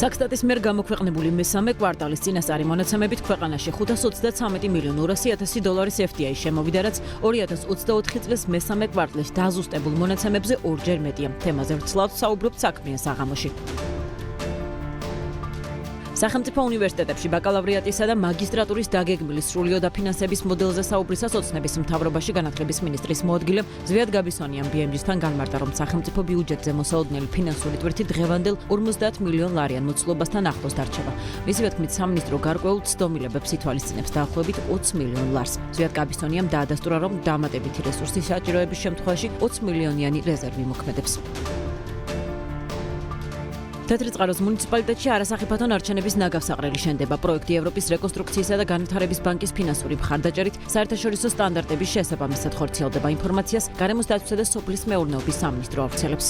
Sakstat-ის მიერ გამოქვეყნებული მესამე კვარტალის წინასწარი მონაცემებით ქვეყანაში 533 მილიონ 200 დოლარის FDI შემოვიდა, რაც 2024 წლის მესამე კვარტლის დაზუსტებულ მონაცემებზე ორჯერ მეტია. თემაზე ვრცლავთ საუბრობთ საქმიან საღამოში. სახელმწიფო უნივერსიტეტებში ბაკალავრიატისა და მაგისტრატურის დაგეგმილი სრული დაფინანსების მოდელზე საუბრისას ოცნების მთავრობაში განათლების მინისტრის მოადგილე ზვიად გაბისონიამ BMG-სთან განმარტა, რომ სახელმწიფო ბიუჯეტზე მოსალოდნელი ფინანსური ტვირთი დღევანდელ 50 მილიონ ლარიან მოცულობასთან ახლოს დარჩება. მისივე თქმით, სამინისტრო გარკვეულ ცდომილებებს ითვალისწინებს დაახლოებით 20 მილიონ ლარს. ზვიად გაბისონიამ დაადასტურა, რომ დამატებითი რესურსის საჭიროების შემთხვევაში 20 მილიონიანი რეზერვი მოქმედებს. თეთრიწყაროს მუნიციპალიტეტში არასახიფათო ნარჩენების ნაგავსაყრელი შენდება. პროექტი ევროპის რეკონსტრუქციისა და განვითარების ბანკის ფინანსური მხარდაჭერით საერთაშორისო სტანდარტების შესაბამისად ხორციელდება. ინფორმაციას გარემოს დაცვისა და სოფლის მეურნეობის სამინისტრო ავრცელებს.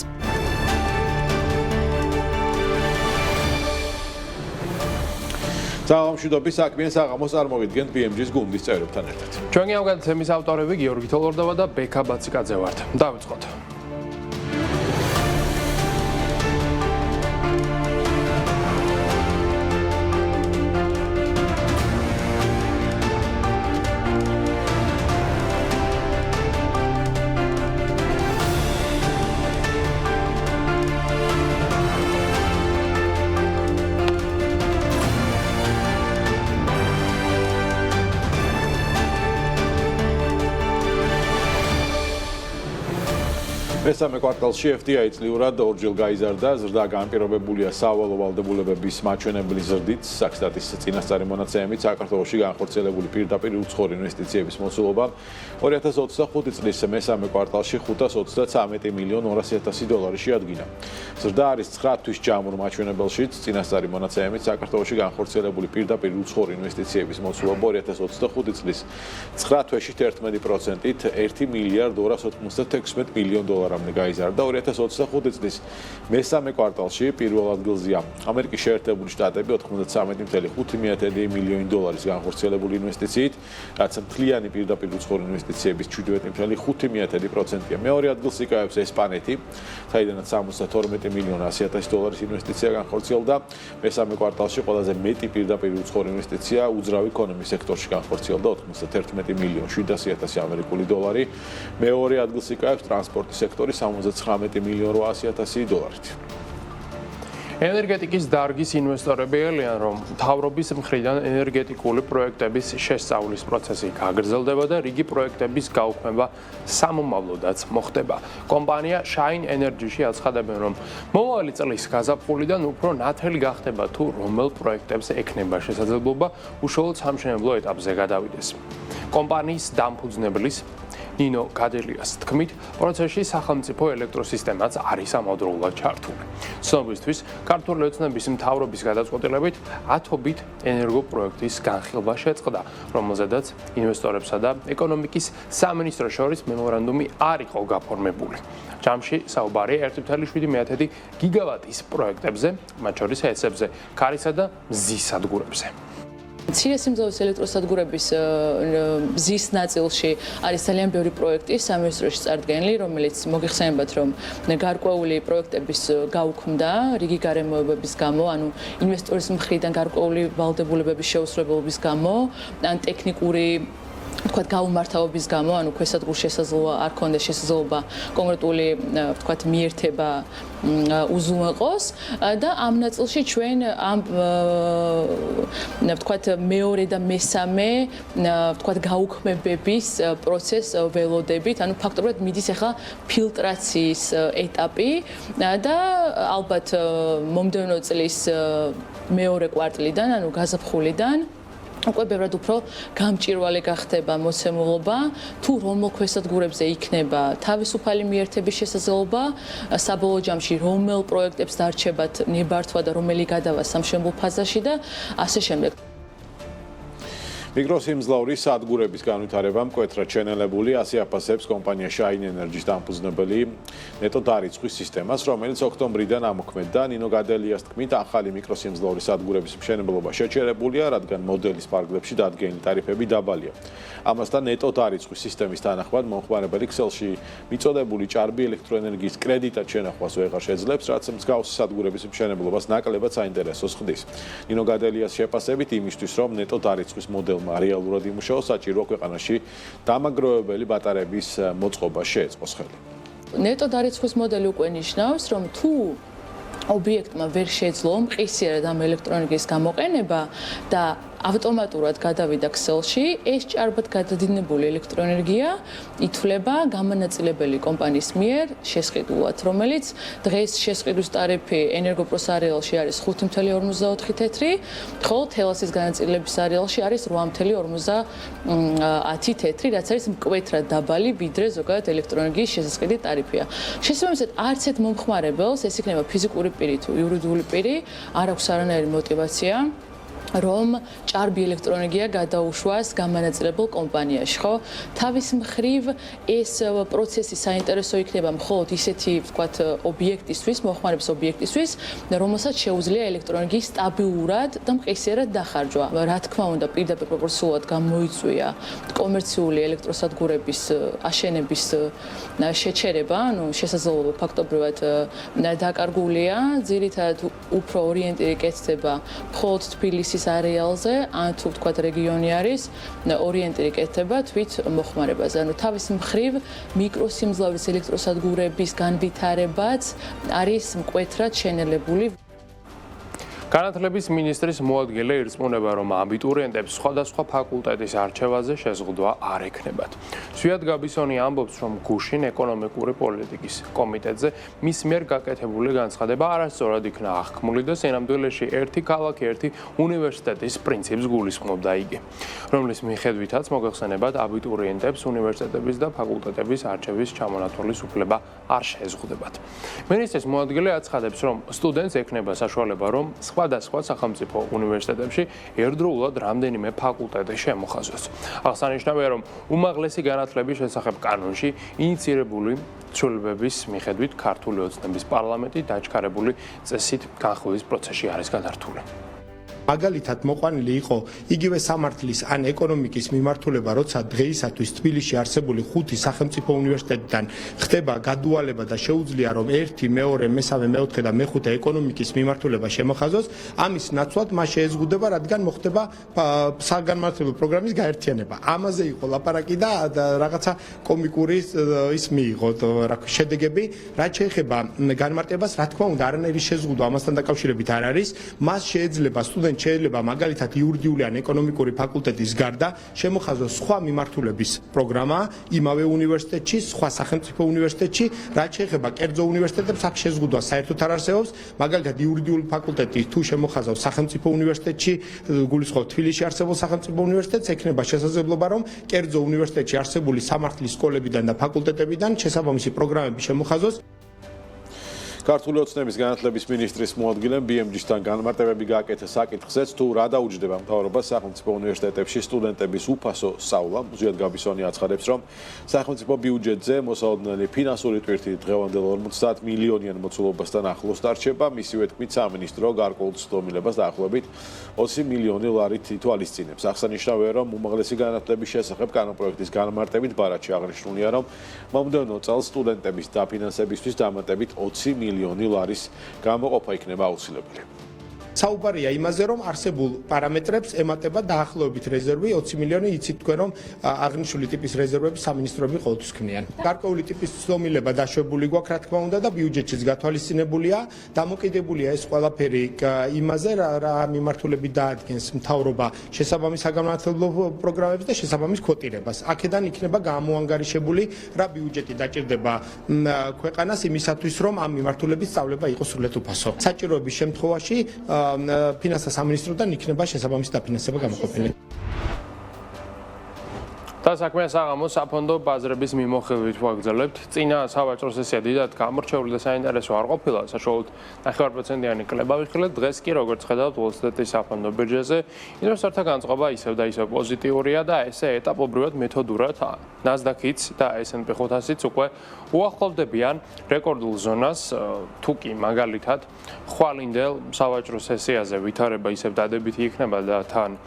საღამოშიდობის საქმიან საღამოს წარმოვიდგენთ BMG-ის გუნდის წევრებთან ერთად. ჩვენი ამ გადაცემის ავტორები გიორგი თოლორდოვა და ბექა ბაციკაძე ვართ. დავიწყოთ. მესამე კვარტალში FDI წლიურად ორჯერ გაიზარდა, ზრდა განპირობებულია სავალო ვალდებულებების მაჩვენებელი ზრდით. საქსტატის წინასწარი მონაცემებით საქართველოში განხორციელებული პირდაპირ უცხოური ინვესტიციების მოცულობა 2025 წლის მესამე კვარტალში 533 მილიონ 200 დოლარი შეადგინა. ზრდა არის 9 თვის ჯამურ მაჩვენებელშიც. წინასწარი მონაცემებით საქართველოში განხორციელებული პირდაპირ უცხოური ინვესტიციების მოცულობა 2025 წლის 9 თვეში 11%-ით 1 მილიარდ 296 მილიონ დოლარამდე გაიზარდა. 2025 წლის მესამე კვარტალში პირველ ადგილზეა ამერიკის შეერთებული შტატები 93.5 მილიონი დოლარის განხორციელებული ინვესტიციით, რაც მთლიანი პირდაპირ უცხოური ინვესტიციების 17.5%-ია. მეორე ადგილს იკავებს ესპანეთი, საიდანაც 72 მილიონ 100 დოლარის ინვესტიცია განხორციელდა. მესამე კვარტალში ყველაზე მეტი პირდაპირ უცხოური ინვესტიცია უძრავი ეკონომიკის სექტორში განხორციელდა 91 მილიონ 700 ამერიკული დოლარი. მეორე ადგილს იკავებს ტრანსპორტის სექტორი 79 მილიონ 800 დოლარით. ენერგეტიკის დარგის ინვესტორები ელიან, რომ მთავრობის მხრიდან ენერგეტიკული პროექტების შესწავლის პროცესი გაგრძელდება და რიგი პროექტების გაუქმება სამომავლოდაც მოხდება. კომპანია Shine Energy-ში აცხადებენ, რომ მომავალი წლის გაზაფხულიდან უფრო ნათელი გახდება თუ რომელ პროექტებს ექნება შესაძლებლობა უშუალოდ სამშენებლო ეტაპზე გადავიდეს. კომპანიის დამფუძნებლის ნინო გადელიას თქმით, პროცესში სახელმწიფო ელექტროსისტემაც არის ამავდროულად ჩართული. ცნობისთვის, ქართული ოცნების მთავრობის გადაწყვეტილებით ათობით ენერგოპროექტის განხილვა შეწყდა, რომელზედაც ინვესტორებსა და ეკონომიკის სამინისტროს შორის მემორანდუმი არ იყო გაფორმებული. ჯამში საუბარი 1,7 გიგავატის პროექტებზე, მათ შორის ΕС-ებზე, ქარისა და მზის სადგურებზე. მცირე სიმძლავრის ელექტროსადგურების მზის ნაწილში არის ძალიან ბევრი პროექტი სამინისტროში წარდგენილი, რომელიც მოგიხსენებათ, რომ გარკვეული პროექტების გაუქმდა რიგი გარემოებების გამო, ანუ ინვესტორის მხრიდან გარკვეული ვალდებულებების შეუსრულებლობის გამო, ან ტექნიკური თქვათ გაუმართავობის გამო, ანუ ქვესადგურს შესაძლოა არ ქონდეს შესაძლებლობა კონკრეტული თქვათ მიერთება უზრუნველყოს და ამ ნაწილში ჩვენ ამ თქვათ მეორე და მესამე თქვათ გაუქმებების პროცესს ველოდებით, ანუ ფაქტობრივად მიდის ახლა ფილტრაციის ეტაპი და ალბათ მომდევნო წლის მეორე კვარტლიდან, ანუ გაზაფხულიდან უკვე ბევრად უფრო გამჭვირვალე გახდება მოცემულობა, თუ რომელ ქვესადგურებზე იქნება თავისუფალი მიერთების შესაძლებლობა, საბოლოო ჯამში რომელ პროექტებს დარჩებათ ნებართვა და რომელი გადავა სამშენებლო ფაზაში და ასე შემდეგ. მიკროსიმძლავრის სადგურების განვითარება მკვეთრად შენელებული, ასე აფასებს კომპანია Shine Energy-ის დამფუძნებელი ნეტო დარიცხვის სისტემას, რომელიც ოქტომბრიდან ამოქმედდა. ნინო გადელიას თქმით, ახალი მიკროსიმძლავრის სადგურების მშენებლობა შეჩერებულია, რადგან მოდელის პარკლებში დადგენილი ტარიფები დაბალია. ამასთან ნეტო დარიცხვის სისტემის თანახმად მომხმარებელი ქსელში მიწოდებული ჭარბი ელექტროენერგიის კრედიტად შენახვას ვეღარ შეძლებს, რაც მსგავსი სადგურების მშენებლობას ნაკლებად საინტერესოს ხდის. ნინო გადელიას შეფასებით იმისთვის, რომ ნეტო დარიცხვის მოდელმა რეალურად იმუშაოს, საჭიროა ქვეყანაში დამაგროვებელი ბატარეების მოწყობა შეეწყოს ხელი. ნეტო დარიცხვის მოდელი უკვე ნიშნავს, რომ თუ ობიექტმა ვერ შეძლო მყისიერად ამ ელექტროენერგიის გამოყენება და ავტომატურად გადავიდა ქსელში, ეს ჭარბად გადადინებული ელექტროენერგია ითვლება გამანაწილებელი კომპანიის მიერ შესყიდულად, რომელიც დღეს შესყიდვის ტარიფი ენერგოპროს არეალში არის 5.54 თეთრი, ხოლო თელასის განაწილების არეალში არის 8.50 თეთრი, რაც არის მკვეთრად დაბალი, ვიდრე ზოგადად ელექტროენერგიის შესყიდის ტარიფია. შესაბამისად, არც ერთ მომხმარებელს, ეს იქნება ფიზიკური პირი თუ იურიდიული პირი, არ აქვს არანაირი мотиваცია რომ ჭარბი ელექტროენერგია გადაუშვას გამანაწილებელ კომპანიაში, ხო? თავის მხრივ ეს პროცესი საინტერესო იქნება მხოლოდ ისეთი, ვთქვათ, ობიექტისთვის, მოხმარების ობიექტისთვის, რომელსაც შეუძლია ელექტროენერგიის სტაბილურად და მყისიერად დახარჯვა. რა თქმა უნდა, პირდაპირ პროპორციულად გამოიწვია კომერციული ელექტროსადგურების აშენების შეჩერება, ანუ შესაძლებლობა ფაქტობრივად დაკარგულია, ძირითადად უფრო ორიენტირი კეთდება მხოლოდ თბილისის არეალზე, ან თუ ვთქვათ რეგიონი არის, ორიენტირი კეთდება თვით მოხმარებაზე. ანუ თავის მხრივ მიკროსიმძლავრის ელექტროსადგურების განვითარებაც არის მკვეთრად შენელებული. განათლების მინისტრის მოადგილე ირწმუნება, რომ აბიტურიენტებს სხვადასხვა ფაკულტეტის არჩევაზე შეზღუდვა არ ექნებათ. ზვიად გაბისონი ამბობს, რომ გუშინ ეკონომიკური პოლიტიკის კომიტეტზე მის მიერ გაკეთებული განცხადება არასწორად იქნა აღქმული და სინამდვილეში ერთი ქალაქი, ერთი უნივერსიტეტის პრინციპს გულისხმობდა იგი, რომლის მიხედვითაც მოგეხსენებათ აბიტურიენტებს უნივერსიტეტების და ფაკულტეტების არჩევის ჩამონათვალის უფლება არ შეზღუდებათ. მინისტრის მოადგილე აცხადებს, რომ სტუდენტს ექნება საშუალება, რომ სხვადასხვა სახელმწიფო უნივერსიტეტებში ერთდროულად რამდენიმე ფაკულტეტი შემოხაზოს. აღსანიშნავია, რომ უმაღლესი განათლების შესახებ კანონში ინიცირებული ცვლილებების მიხედვით ქართული ოცნების პარლამენტი დაჩქარებული წესით განხილვის პროცესში არის გადართული. მაგალითად მოყვანილი იყო იგივე სამართლის ან ეკონომიკის მიმართულება, როცა დღეისათვის თბილისში არსებული 5 სახელმწიფო უნივერსიტეტიდან ხდება გადუალება და შეუძლია რომ 1, 2, მესამე, მეოთხე და მეხუთე ეკონომიკის მიმართულება შემოხაზოს, ამის ნაცვლად მას შეეზღუდება, რადგან მოხდება საგანმანათლებლო პროგრამის გაერთიანება. ამაზე იყო ლაპარაკი და რაღაცა კომიკური ის მიიღო შედეგები, რაც შეეხება განმარტებას, რა თქმა უნდა, არანაირი შეზღუდვა ამასთან დაკავშირებით არ არის. მას შეიძლება სტუდენტ შეიძლება მაგალითად იურიდიული ან ეკონომიკური ფაკულტეტის გარდა შემოხაზოს სხვა მიმართულების პროგრამა იმავე უნივერსიტეტში, სხვა სახელმწიფო უნივერსიტეტში, რაც შეეხება კერძო უნივერსიტეტებს, აქ შეზღუდვა საერთოდ არ არსებობს. მაგალითად იურიდიული ფაკულტეტი თუ შემოხაზავს სახელმწიფო უნივერსიტეტში, გულისხმობ თბილისში არსებულ სახელმწიფო უნივერსიტეტს, ექნება შესაძლებლობა, რომ კერძო უნივერსიტეტში არსებული სამართლის სკოლებიდან და ფაკულტეტებიდან შესაბამისი პროგრამები შემოხაზოს. ქართული ოცნების განათლების მინისტრის მოადგილემ BMG-სთან განმარტებები გააკეთა საკითხზეც, თუ რა დაუჯდება მთავრობას სახელმწიფო უნივერსიტეტებში სტუდენტების უფასო სწავლა. ზვიად გაბისონი აცხადებს, რომ სახელმწიფო ბიუჯეტზე მოსალოდნელი ფინანსური ტვირთი დღევანდელ 50 მილიონიან მოცულობასთან ახლოს დარჩება. მისივე თქმით, სამინისტრო გარკვეულ ცდომილებას დაახლოებით 20 მილიონი ლარით ითვალისწინებს. აღსანიშნავია, რომ უმაღლესი განათლების შესახებ კანონპროექტის განმარტებით ბარათში აღნიშნულია, რომ მომდევნო წელს სტუდენტების დაფინანსებისთვის დამატებით 20 მილიონი ლარის გამოყოფა იქნება აუცილებელი. საუბარია იმაზე, რომ არსებულ პარამეტრებს ემატება დაახლოებით რეზერვი 20 მილიონი, იცით თქვენ, რომ აღნიშნული ტიპის რეზერვები სამინისტროები ყოველთვის ქმნიან. გარკვეული ტიპის ცდომილება დაშვებული გვაქვს, რა თქმა უნდა, და ბიუჯეტშიც გათვალისწინებულია, დამოკიდებულია ეს ყველაფერი იმაზე, რა მიმართულებით დაადგენს მთავრობა შესაბამის საგანმანათლებლო პროგრამებს და შესაბამის კვოტირებას. აქედან იქნება გამოანგარიშებული რა ბიუჯეტი დაჭირდება ქვეყანას იმისათვის, რომ ამ მიმართულებით სწავლება იყოს სრულად უფასო. საჭიროების შემთხვევაში ფინანსთა სამინისტროდან იქნება შესაბამისი დაფინანსება გამოყოფილი. და საქმე საღამოს საფონდო ბაზრების მიმოხილვით ვაგრძელებთ. წინა სავაჭრო სესია დიდად გამორჩეული და საინტერესო არ ყოფილა. საშუალოდ 9%-იანი კლება ვიხილეთ. დღეს კი როგორც ხედავთ, უოლ-სტრიტის საფონდო ბირჟაზე ინვესტორთა განწყობა ისევ და ისევ პოზიტიურია და ესე ეტაპობრივად მეთოდურად NASDAQ-იც და S&P 500-იც უკვე უახლოვდებიან რეკორდულ ზონას. თუ კი მაგალითად ხვალინდელ სავაჭრო სესიაზე ვითარება ისევ დადებითი იქნება და თან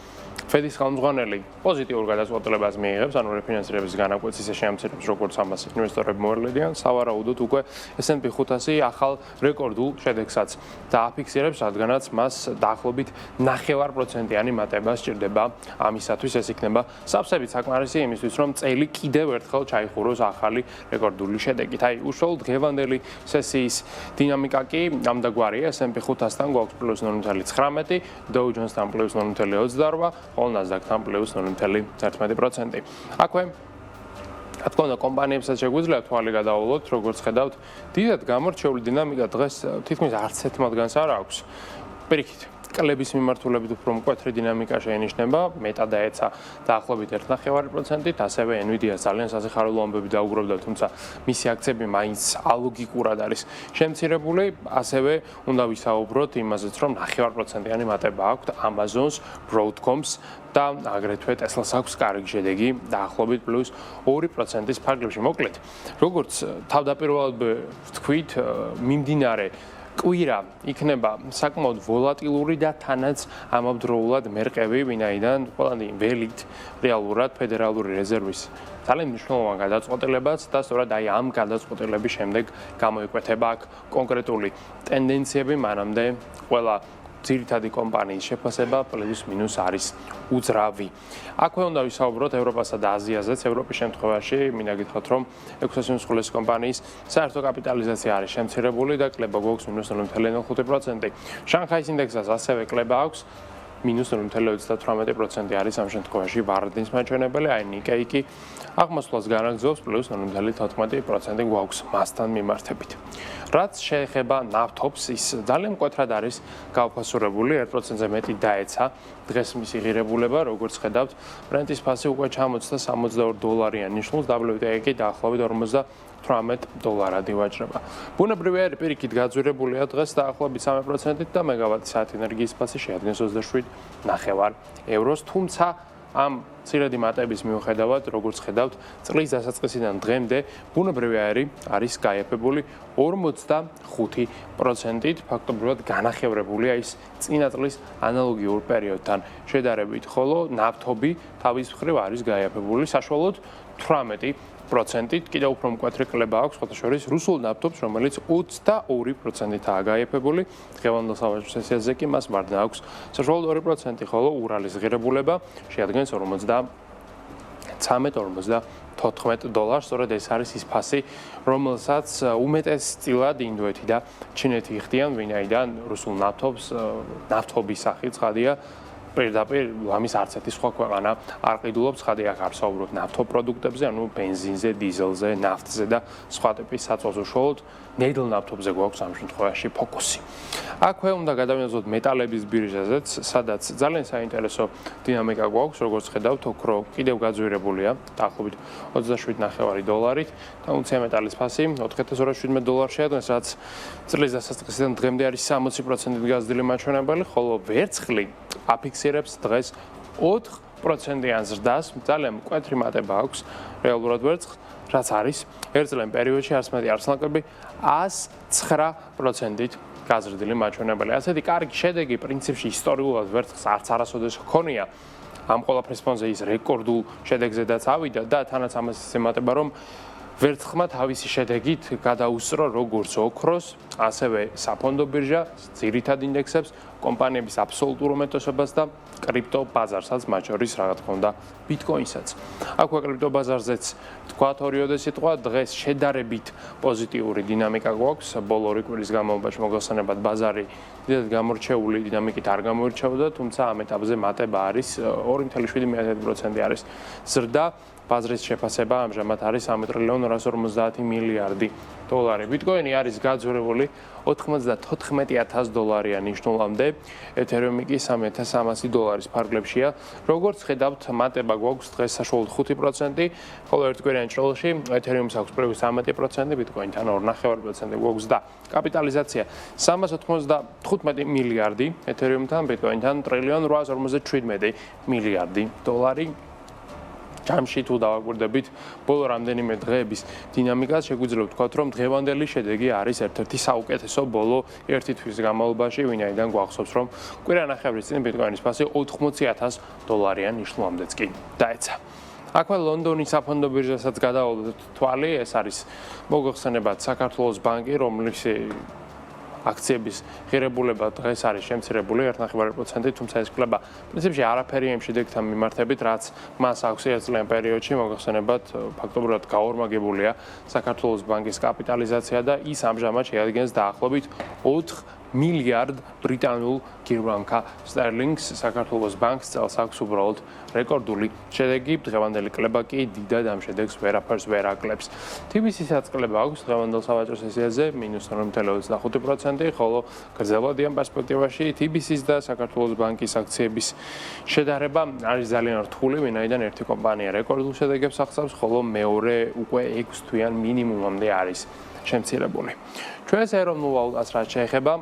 ფედის ხელმძღვანელი პოზიტიურ გადაწყვეტილებას მიიღებს, ანუ რეფინანსირების განაკვეთს ისე შეამცირებს, როგორც ამას ინვესტორები მოერლებიან. სავარაუდოდ უკვე S&P 500 ახალ რეკორდულ შედეგსაც დააფიქსირებს, რადგანაც მას დაახლოებით 9%-იანი მატება სჭირდება ამისათვის. ეს იქნება სავსებით საკმარისი იმისთვის, რომ წელი კიდევ ერთხელ ჩაიხუროს ახალი რეკორდული შედეგით. აი, უშუალოდ დღევანდელი სესიის დინამიკა კი ამდაგვარია. S&P 500-თან გვაქვს პლუს 0.19, Dow Jones-თან პლუს 0.28, ხოლო NASDAQ-თან პლუს 0.11%. აქვე რა თქმა უნდა, კომპანიებსაც შეგვიძლია თვალი გადაავლოთ, როგორც ხედავთ, დიდად გამორჩეული დინამიკა დღეს თითქმის არც ერთ მათგანს არ აქვს. პირიქით, კლების მიმართულებით უფრო მკვეთრი დინამიკა შეინიშნება, მეტად დაეცა დაახლოებით 1.9%-ით, ასევე Nvidia ძალიან სასიხარულო ამბები დაუგროვდა, თუმცა მისი აქციები მაინც ალოგიკურად არის შემცირებული, ასევე უნდა ვისაუბროთ იმაზეც, რომ 9%-იანი მატება აქვს Amazon-ს, Broadcom-ს და აგრეთვე Tesla-ს აქვს კარგი შედეგი დაახლოებით პლუს 2%-ის ფარგლებში. მოკლედ, როგორც თავდაპირველად ვთქვით, მიმდინარე კვირა იქნება საკმაოდ ვოლატილური და თანაც ამავდროულად მერყევი, ვინაიდან ყველანი ველით რეალურად ფედერალური რეზერვის ძალიან მნიშვნელოვან გადაწყვეტილებაც და სწორედ აი ამ გადაწყვეტილების შემდეგ გამოიკვეთება აქ კონკრეტული ტენდენციები, მანამდე ყველა ძირითადი კომპანიის შეფასება პლუს მინუს არის უძრავი. აქვე უნდა ვისაუბროთ ევროპასა და აზიაზეც. ევროპის შემთხვევაში მინდა გითხრათ, რომ 600 მსხვილესი კომპანიის საერთო კაპიტალიზაცია არის შემცირებული და კლება გვაქვს მინუს 0.05%. შანხაის ინდექსას ასევე კლება აქვს. მინუს 0.38% არის ამ შემთხვევაში ვარდნის მაჩვენებელი, აი ნიკეი კი აღმასვლას განაგრძობს პლუს 0.14% გვაქვს მასთან მიმართებით. რაც შეეხება ნავთობს, ის ძალიან მკვეთრად არის გაუფასურებული, 1%-ზე მეტი დაეცა დღეს მისი ღირებულება, როგორც ხედავთ, ბრენტის ფასი უკვე ჩამოწდა $62 ნიშნულს, WTI კი დაახლოებით $58 ივაჭრება. ბუნებრივი პირიქით გაძვირებულია დღეს დაახლოებით 3%-ით და მეგავატ-საათ ენერგიის ფასი შეადგენს 27.9 ევროს, თუმცა ამ ცირედი მატების მიუხედავად, როგორც ხედავთ, წლის დასაწყისიდან დღემდე ბუნებრივი აირი არის გაიაფებული 45%-ით, ფაქტობრივად განახევრებულია ის წინა წლის ანალოგიურ პერიოდთან შედარებით, ხოლო ნავთობი თავის მხრივ არის გაიაფებული საშუალოდ 18%-ით, კიდევ უფრო მკვეთრი კლება აქვს, ხოთაშორის რუსულ ნავთობს, რომელიც 22%-ითაა გაიაფებული. დღევანდელ სავაჭრო სესიაზე კი მას მარჯნა აქვს საშუალოდ 2%, ხოლო ურალის ღირებულება შეადგენს $13.94. სწორედ ეს არის ის ფასი, რომელსაც უმეტესწილად ინდოეთი და ჩინეთი იხდიან, ვინაიდან რუსულ ნავთობს ნავთობის სახით ცხადია პირდაპირ ამის არც ერთი სხვა ქვეყანა არ ყიდულობს, ხადი აქ არ საუბრობთ ნავთობპროდუქტებზე, ანუ ბენზინზე, დიზელზე, ნაფტზე და სხვა ტიპის საწვავს უშუალოდ ნედლ ნავთობზე გვაქვს ამ შემთხვევაში ფოკუსი. აქვე უნდა გადავინაცვლოთ მეტალების ბირჟაზეც, სადაც ძალიან საინტერესო დინამიკა გვაქვს, როგორც ხედავთ, ოქრო კიდევ გაძვირებულია, დაახლოებით $27.9-ით და უნცია მეტალის ფასი $4,217 შეადგენს, რაც წლის დასაწყისიდან დღემდე არის 60%-ით გაზრდილი მაჩვენებელი, ხოლო ვერცხლი აფიქსირებს დღეს 4%-იან ზრდას, ძალიან მკვეთრი მატება აქვს რეალურად ვერცხლს, რაც არის ერთ წლიან პერიოდში არც მეტი არც ნაკლები 109%-ით გაზრდილი მაჩვენებელი. ასეთი კარგი შედეგი პრინციპში ისტორიულად ვერცხლს არც არასოდეს ჰქონია. ამ ყველაფრის ფონზე ის რეკორდულ შედეგზედაც ავიდა და თანაც ამას ემატება, რომ ვერცხლმა თავისი შედეგით გადაუსწრო როგორც ოქროს, ასევე საფონდო ბირჟა, ძირითად ინდექსებს, კომპანიების აბსოლუტურ უმეტესობას და კრიპტო ბაზარსაც, მათ შორის რა თქმა უნდა ბიტკოინსაც. აქვე კრიპტო ბაზარზეც თქვათ ორიოდე სიტყვა, დღეს შედარებით პოზიტიური დინამიკა გვაქვს, ბოლო ორი კვირის განმავლობაში მოგხსენებათ ბაზარი დიდად გამორჩეული დინამიკით არ გამოირჩეოდა, თუმცა ამ ეტაპზე მატება არის 2.7% არის ზრდა ბაზრის შეფასება ამჟამად არის 3 ტრილიონ 150 მილიარდი დოლარი. ბიტკოინი არის გაძვირებული 94,000 დოლარიან ნიშნულამდე, ეთერიუმი კი 3,300 დოლარის ფარგლებშია. როგორც ხედავთ, მატება გვაქვს დღეს საშუალოდ 5%, ხოლო ერთკვირიან ჭრილში ეთერიუმს აქვს პლუს 13%, ბიტკოინთან 2,5% გვაქვს და კაპიტალიზაცია 395 მილიარდი, ეთერიუმთან, ბიტკოინთან 1,857 მილიარდი დოლარი. ჯამში თუ დავაკვირდებით ბოლო რამდენიმე დღეების დინამიკას, შეგვიძლია ვთქვათ, რომ დღევანდელი შედეგი არის ერთ-ერთი საუკეთესო ბოლო ერთი თვის განმავლობაში, ვინაიდან გვახსოვს, რომ კვირანახევრის წინ ბიტკოინის ფასი 80,000 დოლარიან ნიშნულამდეც კი დაეცა. აქვე ლონდონის საფონდო ბირჟასაც გადავავლოთ თვალი, ეს არის მოგეხსენებათ საქართველოს ბანკი, რომლის აქციების ღირებულება დღეს არის შემცირებული 1,5%, თუმცა ეს კვლება პრინციპში არაფერი იმ შედეგთან მიმართებით, რაც მას აქვს ერთწლიან პერიოდში, მოგეხსენებათ, ფაქტობრივად გაორმაგებულია საქართველოს ბანკის კაპიტალიზაცია და ის ამჟამად შეადგენს დაახლოებით 4 მილიარდ ბრიტანულ გირვანკა სტერლინგს. საქართველოს ბანკს წელს აქვს უბრალოდ რეკორდული შედეგი, დღევანდელი კლება კი დიდად ამ შედეგს ვერაფერს ვერ აკლებს. TBC-საც კლება აქვს დღევანდელ სავაჭრო სესიაზე -0.25%, ხოლო გრძელვადიან პერსპექტივაში TBC-ს და საქართველოს ბანკის აქციების შედარება არის ძალიან რთული, ვინაიდან ერთი კომპანია რეკორდულ შედეგებს აღწევს, ხოლო მეორე უკვე 6 თვიან მინიმუმამდე არის შემცირებული. ჩვენს ეროვნულ ვალუტას რაც შეეხება,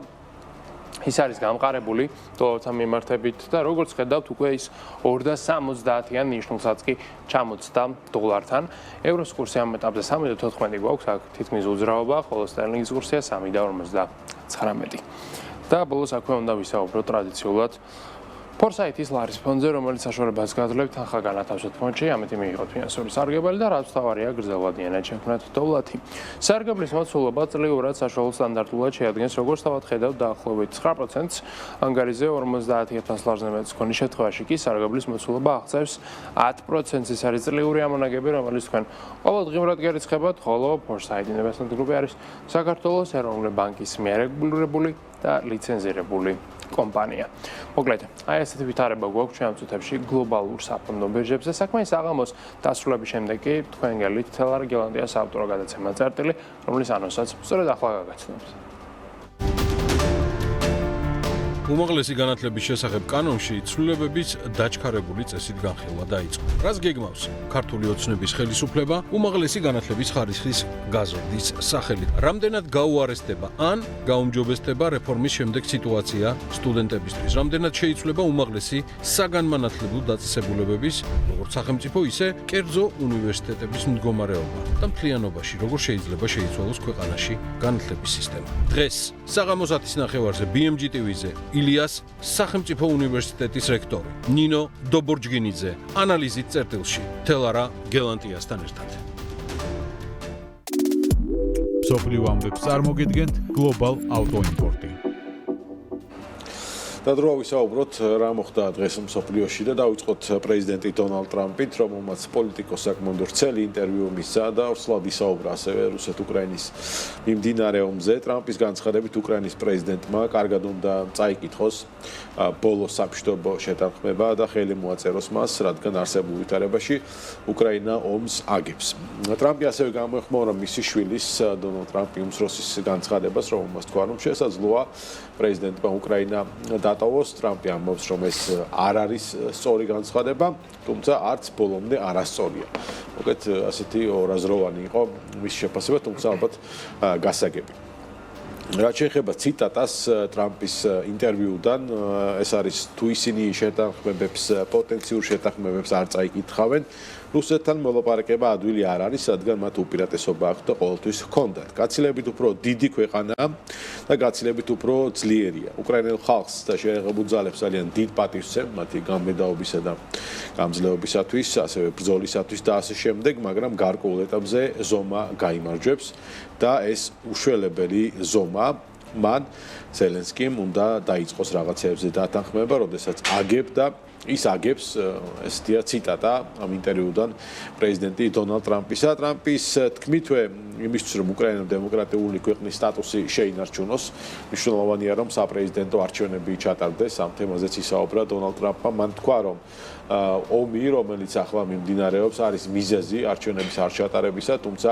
ის არის გამყარებული დოლართან მიმართებით და როგორც ხედავთ, უკვე ის 2.70-იან ნიშნულსაც კი ჩამოწდა დოლართან. ევროს კურსი ამ ეტაპზე 3.14 გვაქვს, აქ თითქმის უძრაობა, ხოლო სტერლინგის კურსია 3.59. და ბოლოს აქვე უნდა ვისაუბროთ ტრადიციულად ფორსაითის ლარის ფონდზე, რომელიც საშუალებას გაძლევთ თანხა განათავსოთ ფონდში, ამით მიიღოთ ფინანსური სარგებელი და რაც თავარია გრძელვადიანად შექმნათ დოვლათი. სარგებლის მოცულობა წლიურად საშუალო სტანდარტულად შეადგენს, როგორც თავად ხედავთ, დაახლოებით 9%-ს, ანგარიზე 50,000 ლარზე მეტ მქონე შემთხვევაში კი სარგებლის მოცულობა აღწევს 10%-ს. ეს არის წლიური ამონაგები, რომელიც თქვენ ყოველდღიურად გერიცხებათ, ხოლო ფორსაით ინვესტმენტ გრუპი არის საქართველოს ეროვნული ბანკის მიერ რეგულირებული და ლიცენზირებული კომპანია. მოკლედ, აი ესეთი ვითარება გვაქვს ჩვენ ამ წუთებში გლობალურ საფონდო ბირჟებზე. საქმე საღამოს დასრულების შემდეგ კი თქვენ გელით თელარ გელანდიას ავტორო გადაცემა წერტილი, რომლის ანონსაც სწორედ ახლა გაგაცნობთ. უმაღლესი განათლების შესახებ კანონში ცვლილებების დაჩქარებული წესით განხილვა დაიწყო. რაც გეგმავს ქართული ოცნების ხელისუფლება უმაღლესი განათლების ხარისხის გაზრდის სახელით. რამდენად გაუარესდება ან გაუმჯობესდება რეფორმის შემდეგ სიტუაცია სტუდენტებისთვის, რამდენად შეიცვლება უმაღლესი საგანმანათლებლო დაწესებულებების, როგორც სახელმწიფო, ისე კერძო უნივერსიტეტების მდგომარეობა და მთლიანობაში როგორ შეიძლება შეიცვალოს ქვეყანაში განათლების სისტემა. დღეს საღამოს 10:30-ზე BMG TV-ზე ილიას სახელმწიფო უნივერსიტეტის რექტორი ნინო დობორჯგინიძე ანალიზით წერტილში თელარა გელანტიასთან ერთად. მსოფლიო ამბებს წარმოგიდგენთ Global Auto Import. და დრო ვისაუბროთ რა მოხდა დღეს მსოფლიოში და დავიწყოთ პრეზიდენტი დონალდ ტრამპით, რომელმაც პოლიტიკოსს საკმაოდ ვრცელი ინტერვიუ მისცა და ვრცლად ისაუბრა ასევე რუსეთ-უკრაინის მიმდინარე ომზე. ტრამპის განცხადებით უკრაინის პრეზიდენტმა კარგად უნდა წაიკითხოს ბოლო სამშვიდობო შეთანხმება და ხელი მოაწეროს მას, რადგან არსებულ ვითარებაში უკრაინა ომს აგებს. ტრამპი ასევე გამოეხმაურა მისი შვილის დონალდ ტრამპი უმცროსის განცხადებას, რომელმაც თქვა, რომ შესაძლოა პრეზიდენტმა უკრაინა დატოვოს. ტრამპი ამბობს, რომ ეს არ არის სწორი განცხადება, თუმცა არც ბოლომდე არასწორია. მოკლედ ასეთი ორაზროვანი იყო მის შეფასება, თუმცა ალბათ გასაგები. რაც შეეხება ციტატას ტრამპის ინტერვიუდან, ეს არის თუ ისინი შეთანხმებებს, პოტენციურ შეთანხმებებს არ წაიკითხავენ, რუსეთთან მოლაპარაკება ადვილი არ არის, რადგან მათ უპირატესობა აქვს და ყოველთვის ჰქონდათ. გაცილებით უფრო დიდი ქვეყანაა და გაცილებით უფრო ძლიერია. უკრაინელ ხალხს და შეერთებულ ძალებს ძალიან დიდ პატივს სცემ მათი გამბედაობისა და გამძლეობისათვის, ასევე ბრძოლისათვის და ასე შემდეგ, მაგრამ გარკვეულ ეტაპზე ზომა გაიმარჯვებს და ეს უშველებელი ზომა მან ზელენსკიმ უნდა დაიწყოს რაღაცეებზე დათანხმება, როდესაც აგებდა ის აგებს ესეთია ციტატა ამ ინტერვიუდან პრეზიდენტი დონალდ ტრამპისა. ტრამპის თქმითვე იმისთვის რომ უკრაინამ დემოკრატიული ქვეყნის სტატუსი შეინარჩუნოს, მნიშვნელოვანია რომ საპრეზიდენტო არჩევნები ჩატარდეს. ამ თემაზეც ისაუბრა დონალდ ტრამპმა. მან თქვა რომ ომი, რომელიც ახლა მიმდინარეობს, არის მიზეზი არჩევნების არ ჩატარებისა, თუმცა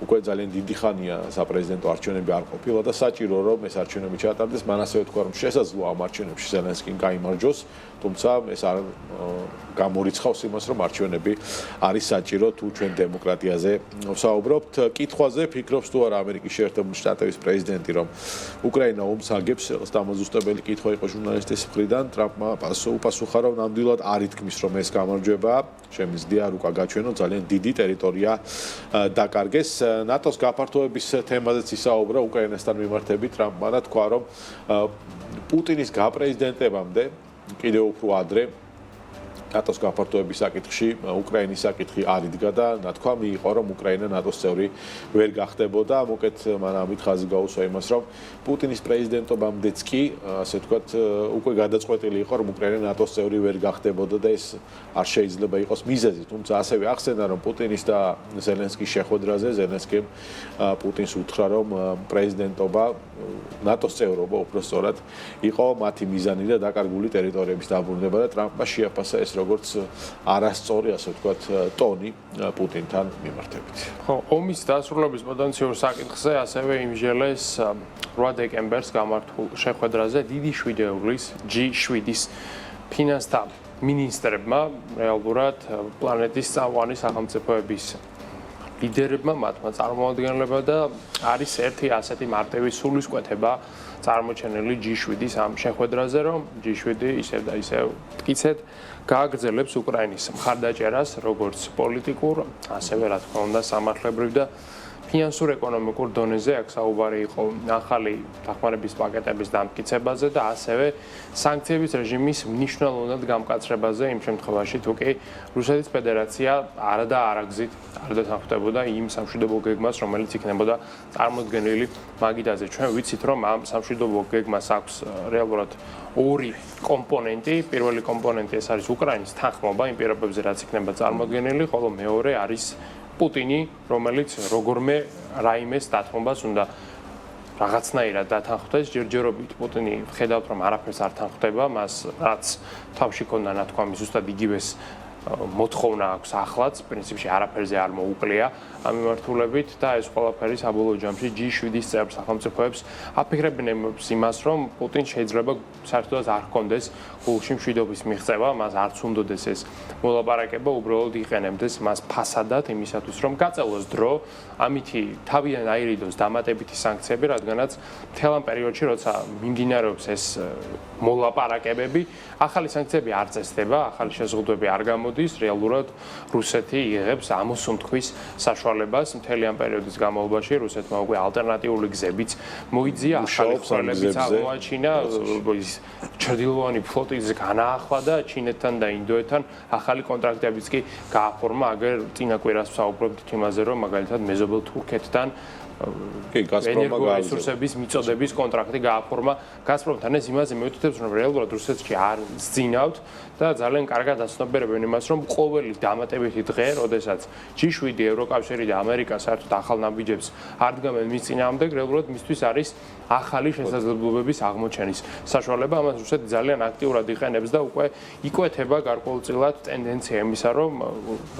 უკვე ძალიან დიდი ხანია საპრეზიდენტო არჩევნები არ ყოფილა და საჭირო რომ ეს არჩევნები ჩატარდეს. მან ასევე თქვა რომ შესაძლოა ამ არჩევნებში ზელენსკიმ გაიმარჯვოს, თუმცა ეს არ გამორიცხავს იმას რომ არჩევნები არის საჭირო თუ ჩვენ დემოკრატიაზე ვსაუბრობთ. კითხვაზე ფიქრობს თუ არა ამერიკის შეერთებული შტატების პრეზიდენტი რომ უკრაინა ომს აგებს, დამაზუსტებელი კითხვა იყო ჟურნალისტის მხრიდან. ტრამპმა უპასუხა რომ ნამდვილად არ ითქმის რომ ეს გამარჯვებაა, შემიძლია არ უკა გაჩვენო, ძალიან დიდი ტერიტორია დაკარგეს. ნატოს გაფართოების თემაზეც ისაუბრა უკრაინასთან მიმართებით. ტრამპმა და თქვა რომ პუტინის გაპრეზიდენტებამდე კიდევ უფრო ადრე ნატოს გაფართოების საკითხში უკრაინის საკითხი არ იდგა და ნათქვამი იყო რომ უკრაინა ნატოს წევრი ვერ გახდებოდა. მოკეთ მან ამით ხაზი გაუსვა იმას რომ პუტინის პრეზიდენტობამდეც კი ასე ვთქვათ უკვე გადაწყვეტილი იყო რომ უკრაინა ნატოს წევრი ვერ გახდებოდა და ეს არ შეიძლება იყოს მიზეზი. თუმცა ასევე ახსენა რომ პუტინის და ზელენსკის შეხვედრაზე ზელენსკიმ პუტინს უთხრა რომ პრეზიდენტობა ნატოს წევრობა უბრალოდ იყო მათი მიზანი და დაკარგული ტერიტორიების დაბრუნება და ტრამპმა შეაფასა ეს როგორც არასწორი ასე ვთქვათ ტონი პუტინთან მიმართებით. ხო, ომის დასრულების პოტენციურ საკითხზე ასევე იმჟელეს 8 დეკემბერს გამართულ შეხვედრაზე დიდი შვიდეულის G7-ის ფინანსთა მინისტრებმა რეალურად პლანეტის წამყვანი სახელმწიფოების ლიდერებმა მათმა წარმოადგენლებმა და არის ერთი ასეთი მარტივი სულისკვეთება წარმოჩენილი G7-ის ამ შეხვედრაზე, რომ G7 ისევ და ისევ მტკიცედ გააგრძელებს უკრაინის მხარდაჭერას როგორც პოლიტიკურ, ასევე რა თქმა უნდა სამართლებრივ და ფინანსურ ეკონომიკურ დონეზე. აქ საუბარი იყო ახალი დახმარების პაკეტების დამტკიცებაზე და ასევე სანქციების რეჟიმის მნიშვნელოვნად გამკაცრებაზე იმ შემთხვევაში თუ კი რუსეთის ფედერაცია არა და არაგზით არ დათანხმდებოდა იმ სამშვიდობო გეგმას, რომელიც იქნებოდა წარმოდგენილი მაგიდაზე. ჩვენ ვიცით რომ ამ სამშვიდობო გეგმას აქვს რეალურად ორი კომპონენტი. პირველი კომპონენტი ეს არის უკრაინის თანხმობა იმ პირობებზე, რაც იქნება წარმოდგენილი, ხოლო მეორე არის პუტინი, რომელიც როგორმე რაიმეს დათმობას უნდა რაღაცნაირად დათანხმდეს. ჯერჯერობით პუტინი ხედავთ რომ არაფერს არ თანხმდება, მას რაც თავში ქონდა ნათქვამი ზუსტად იგივეს მოთხოვნა აქვს ახლაც, პრინციპში არაფერზე არ მოუკლია ამ მიმართულებით და ეს ყველაფერი საბოლოო ჯამში G7-ის წევრ სახელმწიფოებს აფიქრებინებს იმას, რომ პუტინს შეიძლება საერთოდაც არ ჰქონდეს გულში მშვიდობის მიღწევა, მას არც უნდოდეს ეს მოლაპარაკება, უბრალოდ იყენებდეს მას ფასადად იმისათვის, რომ გაწელოს დრო, ამითი თავიდან აირიდოს დამატებითი სანქციები, რადგანაც მთელ ამ პერიოდში, როცა მიმდინარეობს ეს მოლაპარაკებები, ახალი სანქციები არ წესდება, ახალი შეზღუდვები არ გამოდის, რეალურად რუსეთი იღებს ამოსუნთქვის საშუალებას მთელი ამ პერიოდის განმავლობაში. რუსეთმა უკვე ალტერნატიული გზებიც მოიძია, ახალი ხსვალებიც აღმოაჩინა, ის ჩრდილოანი ფლოტის განაახლა და ჩინეთთან და ინდოეთთან ახალი კონტრაქტებიც კი გააფორმა. აგერ წინა კვირას ვსაუბრობთ იმაზე, რომ მაგალითად მეზობელ თურქეთთან ენერგორესურსების მიწოდების კონტრაქტი გააფორმა გაზპრომთან. ეს იმაზე მიუთითებს, რომ რეალურად რუსეთში არ სძინავთ და ძალიან კარგად აცნობიერებენ იმას, რომ ყოველი დამატებითი დღე, როდესაც G7, ევროკავშირი და ამერიკა საერთოდ ახალ ნაბიჯებს არ დგამენ მის წინააღმდეგ, რეალურად მისთვის არის ახალი შესაძლებლობების აღმოჩენის საშუალება. ამას რუსეთი ძალიან აქტიურად იყენებს და უკვე იკვეთება გარკვეულწილად ტენდენცია იმისა, რომ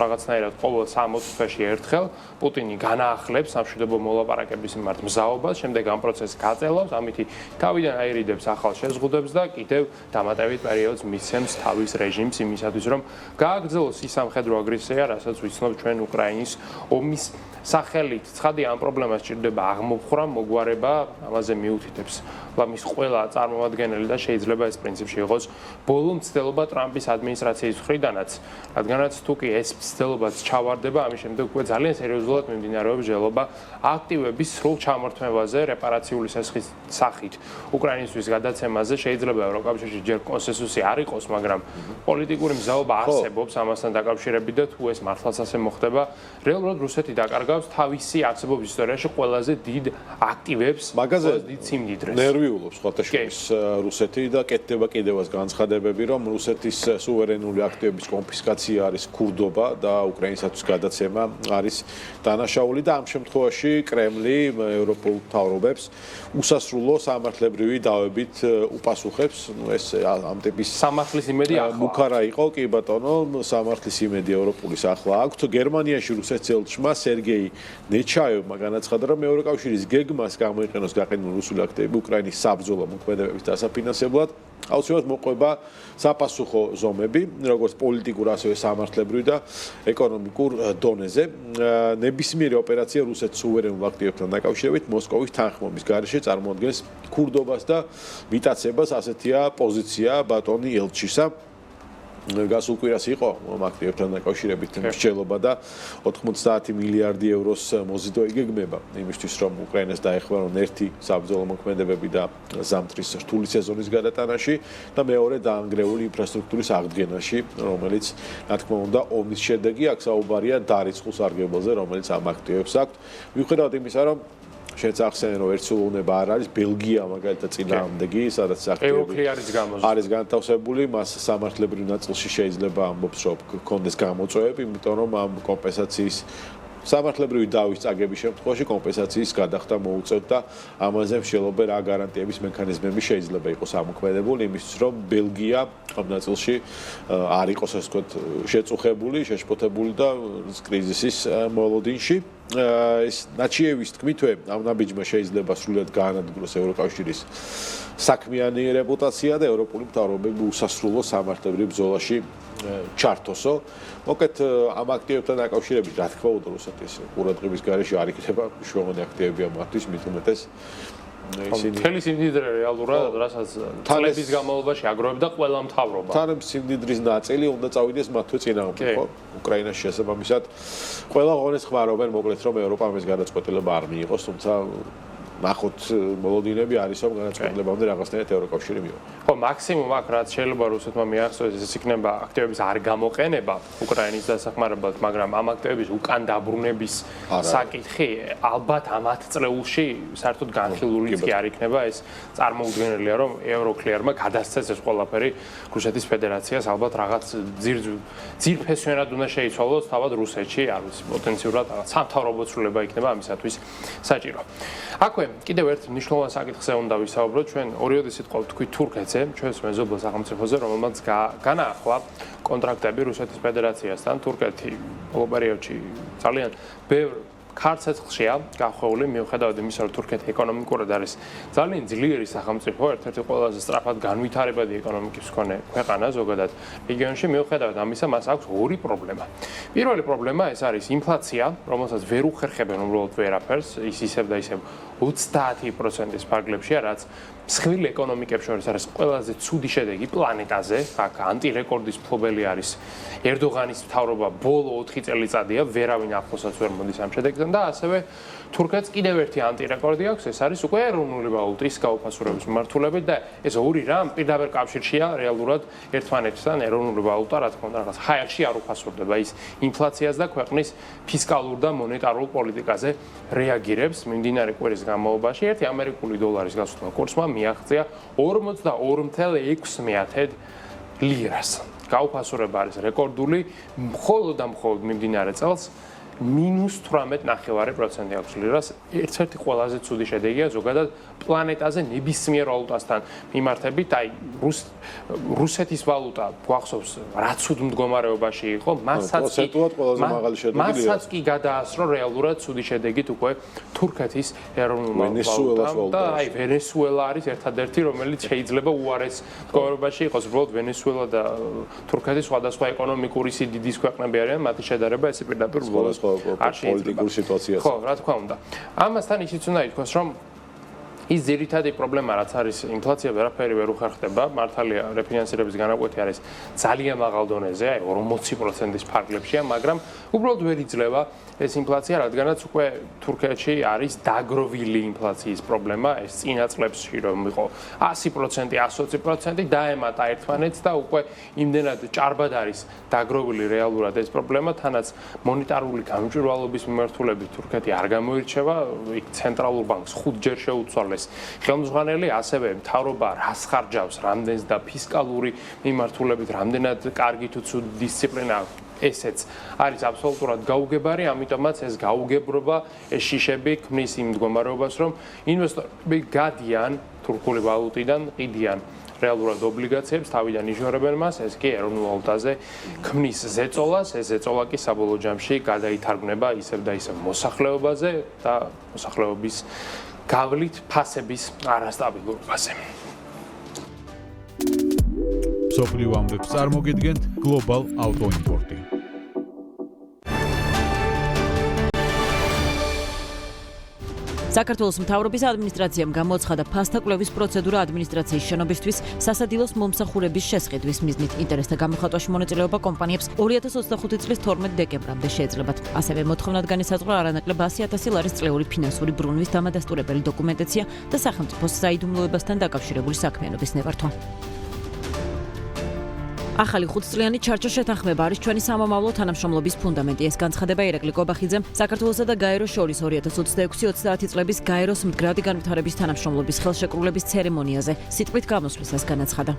რაღაცნაირად ყოველ 60 თვეში ერთხელ პუტინი განაახლებს სამშვიდობო მოლაპარაკების მიმართ მზაობას, შემდეგ ამ პროცესს გაწელავს, ამითი თავიდან აირიდებს ახალ შეზღუდვებს და კიდევ დამატებით პერიოდს მისცემს თავის რეჟიმს იმისათვის, რომ გააგრძელოს ის სამხედრო აგრესია, რასაც ვიცნობ ჩვენ უკრაინის ომის სახელით. ცხადია, ამ პრობლემას ჭირდება აღმოფხვრა, მოგვარება, ამაზე მიუთითებს მის ყველა წარმომადგენელი და შეიძლება ეს პრინციპში იყოს ბოლო მცდელობა ტრამპის ადმინისტრაციის მხრიდანაც, რადგანაც თუ კი ეს მცდელობაც ჩავარდება, ამის შემდეგ უკვე ძალიან სერიოზულად მიმდინარეობს ჟელობა აქტივ აქტივების სრულ ჩამორთმევაზე, რეპარაციული სესხის სახით უკრაინისთვის გადაცემაზე შეიძლება ევროკავშირში ჯერ კონსენსუსი არ იყოს, მაგრამ პოლიტიკური მზაობა არსებობს ამასთან დაკავშირებით და თუ ეს მართლაც ასე მოხდება, რეალურად რუსეთი დაკარგავს თავისი არსებობის ისტორიაში ყველაზე დიდ აქტივებს, მაგაზე დიდ სიმდიდრეს. ნერვიულობს ხოთაშორის რუსეთი და კეთდება კიდევაც განცხადებები, რომ რუსეთის სუვერენული აქტივების კონფისკაცია არის ქურდობა და უკრაინისათვის გადაცემა არის დანაშაული და ამ შემთხვევაში კრემლი ევროპულ მთავრობებს უსასრულო სამართლებრივი დავებით უპასუხებს. ეს ამ ტიპის სამართლის იმედი ახლა მუქარა იყო, კი ბატონო, სამართლის იმედი ევროპულის ახლა აქვთ. გერმანიაში რუსეთის ელჩმა სერგეი ნეჩაევმა განაცხადა, რომ ევროკავშირის გეგმას გამოიყენოს გაყიდული რუსული აქტივები უკრაინის საბრძოლო მოქმედებების დასაფინანსებლად. აუცილებლად მოყვება საპასუხო ზომები, როგორც პოლიტიკურ, ასევე სამართლებრივ და ეკონომიკურ დონეზე. ნებისმიერი ოპერაცია რუსეთის სუვერენულ აქტივებთან დაკავშირებით მოსკოვის თანხმობის გარეშე წარმოადგენს ქურდობას და მიტაცებას, ასეთია პოზიცია ბატონი ელჩისა. გასულ კვირას იყო ამ აქტივებთან დაკავშირებით მსჯელობა და 90 მილიარდი ევროს მოზიდვა იგეგმება იმისთვის, რომ უკრაინას დაეხმარონ ერთი საბრძოლო მოქმედებები და ზამთრის რთული სეზონის გადატანაში და მეორე დაანგრეული ინფრასტრუქტურის აღდგენაში, რომელიც, რა თქმა უნდა, ომის შედეგი, აქ საუბარია დარიცხულ სარგებელზე, რომელიც ამ აქტივებს აქვთ. მიუხედავად იმისა, რომ შენც ახსენე, რომ ერთსულოვნება არ არის, ბელგია მაგალითად წინააღმდეგი, სადაც აქტივები არის განთავსებული, მას სამართლებრივ ნაწილში შეიძლება ამბობს, რომ გქონდეს გამოწვევები, იმიტომ რომ ამ კომპენსაციის სამართლებრივი დავის წაგების შემთხვევაში კომპენსაციის გადახდა მოუწევთ და ამაზე მსჯელობენ რა გარანტიების მექანიზმები შეიძლება იყოს ამოქმედებული, იმისთვის რომ ბელგია ამ ნაწილში არ იყოს, ასე ვთქვათ, შეწუხებული, შეშფოთებული და კრიზისის მოლოდინში. ეს ნაჩიევის თქმითვე ამ ნაბიჯმა შეიძლება სრულად გაანადგუროს ევროკავშირის საქმიანი რეპუტაცია და ევროპული მთავრობები უსასრულო სამართლებრივ ბრძოლაში ჩართოსო. მოკეთ ამ აქტივებთან დაკავშირებით, რა თქმა უნდა, რუსეთის ყურადღების გარეშე არ იქნება მნიშვნელოვანი აქტივებია მათთვის, მით უმეტეს ისინი მთელი სიმდიდრე რეალურად, რასაც წლების განმავლობაში აგროვებდა ყველა მთავრობა. თან სიმდიდრის ნაწილი უნდა წავიდეს მათვე წინააღმდეგ, ხო? უკრაინაში შესაბამისად, ყველა ღონეს ხმარობენ, მოკლედ რომ ევროპამ ეს გადაწყვეტილება არ მიიღოს, თუმცა ნახოთ მოლოდინები არის, რომ განაწყვეტილებამდე რაღაცნაირად ევროკავშირი მიიღო. ხო, მაქსიმუმ აქ რაც შეიძლება რუსეთმა მიახსოვეს, ეს იქნება აქტივების არ გამოყენება უკრაინის დასახმარებლად, მაგრამ ამ აქტივების უკან დაბრუნების საკითხი ალბათ ამ 10 წლეულში საერთოდ განხილულიც კი არ იქნება. ეს წარმოუდგენელია, რომ ევროკლიერმა გადასცეს ეს ყველაფერი რუსეთის ფედერაციას, ალბათ რაღაც ძირფესვენად უნდა შეიცვალოს თავად რუსეთში, არ ვიცი, პოტენციურად რაღაც სამთავრობო ცვლილება იქნება ამისათვის საჭირო. აქვე კიდევ ერთ მნიშვნელოვან საკითხზე უნდა ვისაუბროთ. ჩვენ ორიოდი სიტყვა ვთქვით თურქეთზე, ჩვენს მეზობელ სახელმწიფოზე, რომელმაც განაახლა კონტრაქტები რუსეთის ფედერაციასთან. თურქეთი ბოლო პერიოდში ძალიან ბევრ ქარცეცხლშია გახვეული, მიუხედავად იმისა, რომ თურქეთი ეკონომიკურად არის ძალიან ძლიერი სახელმწიფო, ერთ-ერთი ყველაზე სწრაფად განვითარებადი ეკონომიკის მქონე ქვეყანა ზოგადად რეგიონში. მიუხედავად ამისა, მას აქვს ორი პრობლემა. პირველი პრობლემა ეს არის ინფლაცია, რომელსაც ვერ უხერხებენ უბრალოდ ვერაფერს, ის ისევ და ისევ 30%-ის ფარგლებშია, რაც მსხვილ ეკონომიკებს შორის არის ყველაზე ცუდი შედეგი პლანეტაზე. აქ ანტირეკორდის მფლობელი არის ერდოღანის მთავრობა, ბოლო 4 წელიწადია, ვერავინ ახლოსაც ვერ მოდის ამ შედეგთან და ასევე თურქეთს კიდევ ერთი ანტირეკორდი აქვს, ეს არის უკვე ეროვნული ვალუტის გაუფასურების მიმართულებით და ეს ორი რამ პირდაპირ კავშირშია რეალურად ერთმანეთთან. ეროვნული ვალუტა, რა თქმა უნდა, რაღაც ჰაერში არ უფასურდება, ის ინფლაციას და ქვეყნის ფისკალურ და მონეტარულ პოლიტიკაზე რეაგირებს. მიმდინარე კვირის განმავლობაში ერთი ამერიკული დოლარის გასვლა კურსმა მიაღწია 42.6 ლირას. გაუფასურება არის რეკორდული, მხოლოდ და მხოლოდ მიმდინარე წელს -18.9% აქვს ლირას. ერთ-ერთი ყველაზე ცუდი შედეგია ზოგადად პლანეტაზე ნებისმიერ ვალუტასთან მიმართებით. აი რუსეთის ვალუტა გვახსოვს რა ცუდ მდგომარეობაში იყო, მასაც კი გადაასრო რეალურად ცუდი შედეგით უკვე თურქეთის ეროვნულ ვალუტამ და აი ვენესუელა არის ერთადერთი, რომელიც შეიძლება უარეს მდგომარეობაში იყოს. უბრალოდ ვენესუელა და თურქეთი სხვადასხვა ეკონომიკური სიდიდის ქვეყნები არიან, მათი შედარება ესე პირდაპირ პოლიტიკურ სიტუაციას. ხო, რა თქმა უნდა. ამასთან ისიც უნდა ითქვას, რომ ის ძირითადი პრობლემა რაც არის ინფლაცია ვერაფერი ვერ უხერხდება, მართალია რეფინანსირების განაკვეთი არის ძალიან მაღალ დონეზე, აი 40%-ის ფარგლებშია, მაგრამ უბრალოდ ვერ იძლევა ეს ინფლაცია, რადგანაც უკვე თურქეთში არის დაგროვილი ინფლაციის პრობლემა, ეს წინა წლებში რომ იყო 100%, 120% დაემატა ერთმანეთს და უკვე იმდენად ჭარბად არის დაგროვილი რეალურად ეს პრობლემა, თანაც მონეტარული გამჭვირვალობის მიმართულებით თურქეთი არ გამოირჩევა, იქ ცენტრალურ ბანკს 5 ჯერ შეუცვალეს ხელმძღვანელი, ასევე მთავრობა რას ხარჯავს, რამდენს და ფისკალური მიმართულებით რამდენად კარგი თუ ცუდი დისციპლინა ესეც არის აბსოლუტურად გაუგებარი, ამიტომაც ეს გაუგებრობა, ეს შიშები ქმნის იმ მდგომარეობას, რომ ინვესტორები გადიან თურქული ვალუტიდან, ყიდიან რეალურად ობლიგაციებს, თავიდან იშორებენ მას, ეს კი ეროვნულ ვალუტაზე ქმნის ზეწოლას, ეს ზეწოლა კი საბოლოო ჯამში გადაითარგმნება ისევ და ისევ მოსახლეობაზე და მოსახლეობის გავლით ფასების არასტაბილურობაზე. სოფლიო ამბებს წარმოგიდგენთ Global Auto Import. საქართველოს მთავრობის ადმინისტრაციამ გამოაცხადა ფასთა კვლევის პროცედურა ადმინისტრაციის შენობისთვის სასადილოს მომსახურების შესყიდვის მიზნით. ინტერესთა გამოხატვაში მონაწილეობა კომპანიებს 2025 წლის 12 დეკემბრამდე შეეძლებათ. ასევე მოთხოვნად განისაზღვრა არანაკლებ 100,000 ლარის წლიური ფინანსური ბრუნვის დამადასტურებელი დოკუმენტაცია და სახელმწიფოს საიდუმლოებასთან დაკავშირებული საქმიანობის ნებართვა. ახალი 5 წლიანი ჩარჩო შეთანხმება არის ჩვენი სამომავლო თანამშრომლობის ფუნდამენტი. ეს განცხადება ირაკლი კობახიძემ საქართველოსა და გაეროს შორის 2026-30 წლების გაეროს მდგრადი განვითარების თანამშრომლობის ხელშეკრულების ცერემონიაზე სიტყვით გამოსვლისას განაცხადა.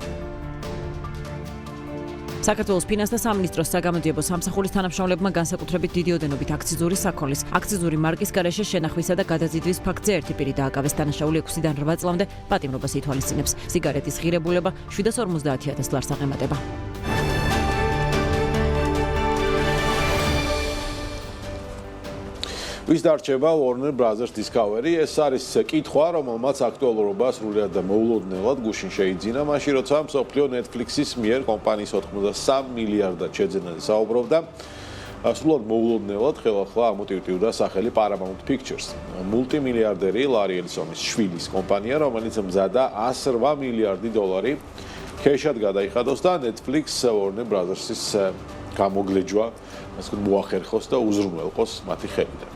საქართველოს ფინანსთა სამინისტროს საგამოძიებო სამსახურის თანამშრომლებმა განსაკუთრებით დიდი ოდენობით აქციზური საქონლის, აქციზური მარკის გარეშე შენახვისა და გადაზიდვის ფაქტზე ერთი პირი დააკავეს. დანაშაული 6-დან 8 წლამდე პატიმრობას ითვალისწინებს. სიგარეტის ღირებულება 750,000 ლარს აღემატება. ვის დარჩება Warner Brothers Discovery? ეს არის კითხვა, რომელმაც აქტუალურობა სრულად და მოულოდნელად გუშინ შეიძინა, მაშინ როცა მსოფლიო Netflix-ის მიერ კომპანიის 83 მილიარდად შეძენაზე საუბრობდა. სრულად მოულოდნელად ხელახლა ამოტივტივდა სახელი Paramount Pictures. მულტიმილიარდერი ლარი ელისონის შვილის კომპანია, რომელიც მზადა 108 მილიარდი დოლარი ქეშად გადაიხადოს და Netflix Warner Brothers-ის გამოგლეჯვა, ასე მოახერხოს და უზრუნველყოს მათი ხელიდან.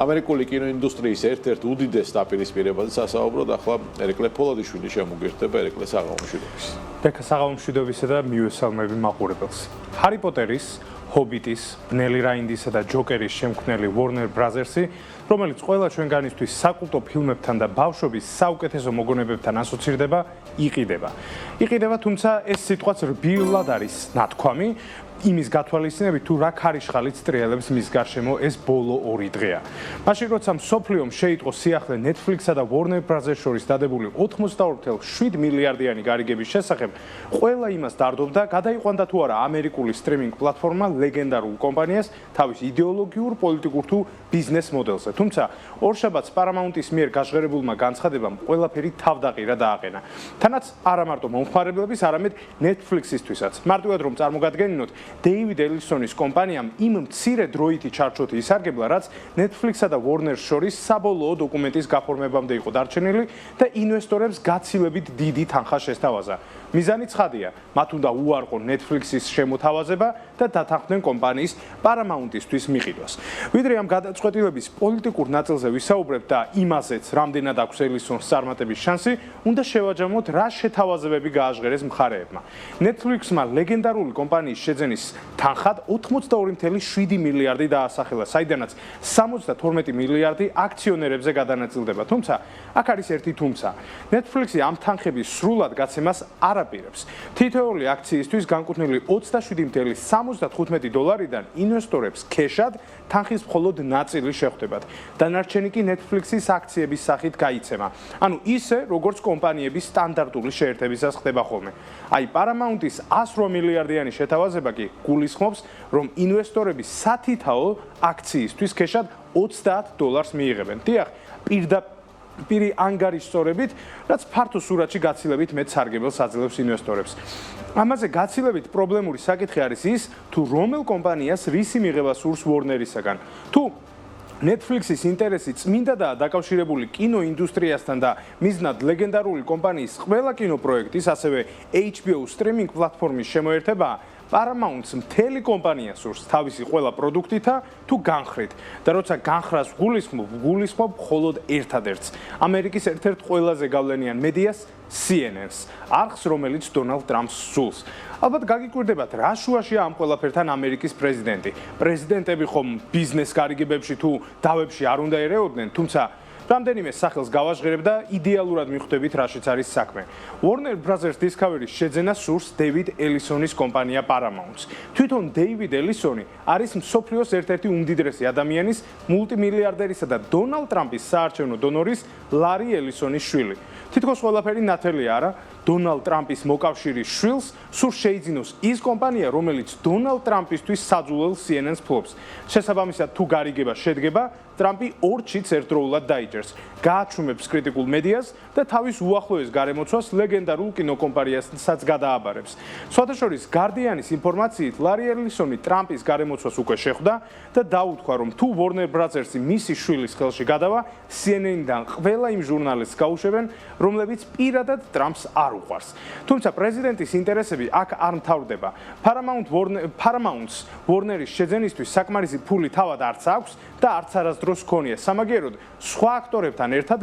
ამერიკული კინოინდუსტრიის ერთ-ერთ უდიდეს დაპირისპირებაზე სასაუბროდ ახლა ერეკლე ფოლადიშვილი შემოგვიერთდება ერეკლე საღამომშვიდობის. დეკა საღამომშვიდობისა და მივესალმები მაყურებელს. ჰარი პოტერის, ჰობიტის, ბნელი რაინდისა და ჯოკერის შემქმნელი Warner Brothers-ი, რომელიც ყველა ჩვენგანისთვის საკულტო ფილმებთან და ბავშვობის საუკეთესო მოგონებებთან ასოცირდება, იყიდება, თუმცა ეს სიტყვაც რბილად არის ნათქვამი. იმის გათვალისწინებით თუ რა ქარიშხალით ტრიალებს მის გარშემო ეს ბოლო 2 დღეა. მაშინ როცა მსოფლიომ შეიტყო სიახლე Netflix-ა და Warner Brothers შორის დადებული 82.7 მილიარდიანი გარიგების შესახებ, ყველა იმას დარდობდა, გადაიყვანდა თუ არა ამერიკული სტრიმინგ პლატფორმა ლეგენდარულ კომპანიას თავის იდეოლოგიურ, პოლიტიკურ თუ ბიზნეს მოდელზე. თუმცა ორშაბათს Paramount-ის მიერ გაჟღერებულმა განცხადებამ ყველაფერი თავდაყირა დააყენა. თანაც არა მარტო მომხმარებლების, არამედ Netflix-ისთვისაც. მარტივად რომ წარმოგადგენინოთ, დეივიდ ელისონის კომპანიამ იმ მცირე დროითი ჩარჩოთი ისარგებლა, რაც Netflix-ა და Warner-ს შორის საბოლოო დოკუმენტის გაფორმებამდე იყო დარჩენილი და ინვესტორებს გაცილებით დიდი თანხა შესთავაზა. მიზანი ცხადია, მათ უნდა უარყონ Netflix-ის შემოთავაზება და დათანხმდნენ კომპანიის Paramount-ისთვის მიყიდვას. ვიდრე ამ გადაწყვეტილების პოლიტიკურ ნაწილზე ვისაუბრებთ და იმაზეც, რამდენად აქვს ელისონს წარმატების შანსი, უნდა შევაჯამოთ, რა შეთავაზებები გააჟღერეს მხარეებმა. Netflix-მა ლეგენდარული კომპანიის შეძენის თანხად 82.7 მილიარდი დაასახელა, საიდანაც 72 მილიარდი აქციონერებზე გადანაწილდება. თუმცა, აქ არის ერთი თუმცა. Netflix-ი ამ თანხების სრულად გაცემას არ აპირებს. თითოეული აქციისთვის განკუთვნილი 27.75 დოლარიდან ინვესტორებს ქეშად თანხის მხოლოდ ნაწილი შეხვდებათ. დანარჩენი კი Netflix-ის აქციების სახით გაიცემა. ანუ ისე, როგორც კომპანიების სტანდარტული შეერთებისას ხდება ხოლმე. აი Paramount-ის 108 მილიარდიანი შეთავაზება კი გულისხმობს, რომ ინვესტორები სათითაო აქციისთვის ქეშად 30 დოლარს მიიღებენ. დიახ, პირი ანგარიშსწორებით, რაც ფართო სურათში გაცილებით მეტ სარგებელს აძლევს ინვესტორებს. ამაზე გაცილებით პრობლემური საკითხი არის ის, თუ რომელ კომპანიას რისი მიღება სურს Warner-ისაგან. თუ Netflix-ის ინტერესი წმინდადაა დაკავშირებული კინოინდუსტრიასთან და მიზნად ლეგენდარული კომპანიის ყველა კინოპროექტის, ასევე HBO streaming პლატფორმის შემოერთება Paramount-ს მთელი კომპანია სურს თავისი ყველა პროდუქტითა თუ განხრით და როცა განხრას გულისხმობ მხოლოდ ერთადერთს ამერიკის ერთ-ერთ ყველაზე გავლენიან მედიას CNN-ს არხს რომელიც დონალდ ტრამპს სულს ალბათ გაგიკვირდებათ რა შუაშია ამ ყველაფერთან ამერიკის პრეზიდენტები ხომ ბიზნეს გარიგებებში თუ დავებში არ უნდა ერეოდნენ თუმცა რამდენიმე სახელს გავაჟღერებ და იდეალურად მიხვდებით რაშიც არის საქმე. Warner Brothers Discovery-ს შეძენა სურს დეივიდ ელისონის კომპანია Paramount-ს. თვითონ დეივიდ ელისონი არის მსოფლიოს ერთ-ერთი უმდიდრესი ადამიანის, მულტიმილიარდერისა და დონალდ ტრამპის საარჩევნო დონორის ლარი ელისონის შვილი. თითქოს ყველაფერი ნათელია, არა? დონალდ ტრამპის მოკავშირის შვილს სურს შეიძინოს ის კომპანია, რომელიც დონალდ ტრამპისთვის საძულელ CNN-ს ფლობს. შესაბამისად, თუ გარიგება შედგება, ტრამპი ორჩიც ერთდროულად დაიჭერს. გააჩუმებს კრიტიკულ მედიას და თავის უახლოეს გარემოცვას ლეგენდარულ კინოკომპანიასაც გადააბარებს. სხვადასხვა Guardian-ის ინფორმაციით, ლარი ელისონი ტრამპის გარემოცვას უკვე შეხვდა და დაუთქვა, რომ თუ Warner Brothers-ი მისი შვილის ხელში გადავა, CNN-დან ყველა იმ ჟურნალისტს გაუშვებენ, რომლებიც პირადად ტრამპს არ უყვარს. თუმცა პრეზიდენტის ინტერესები აქ არ მთავრდება. Paramount-ს Warner-ის შეძენისთვის საკმარისი ფული თავად არც აქვს და არც არასდროს ჰქონია. სამაგიეროდ, სხვა აქტორებთან ერთად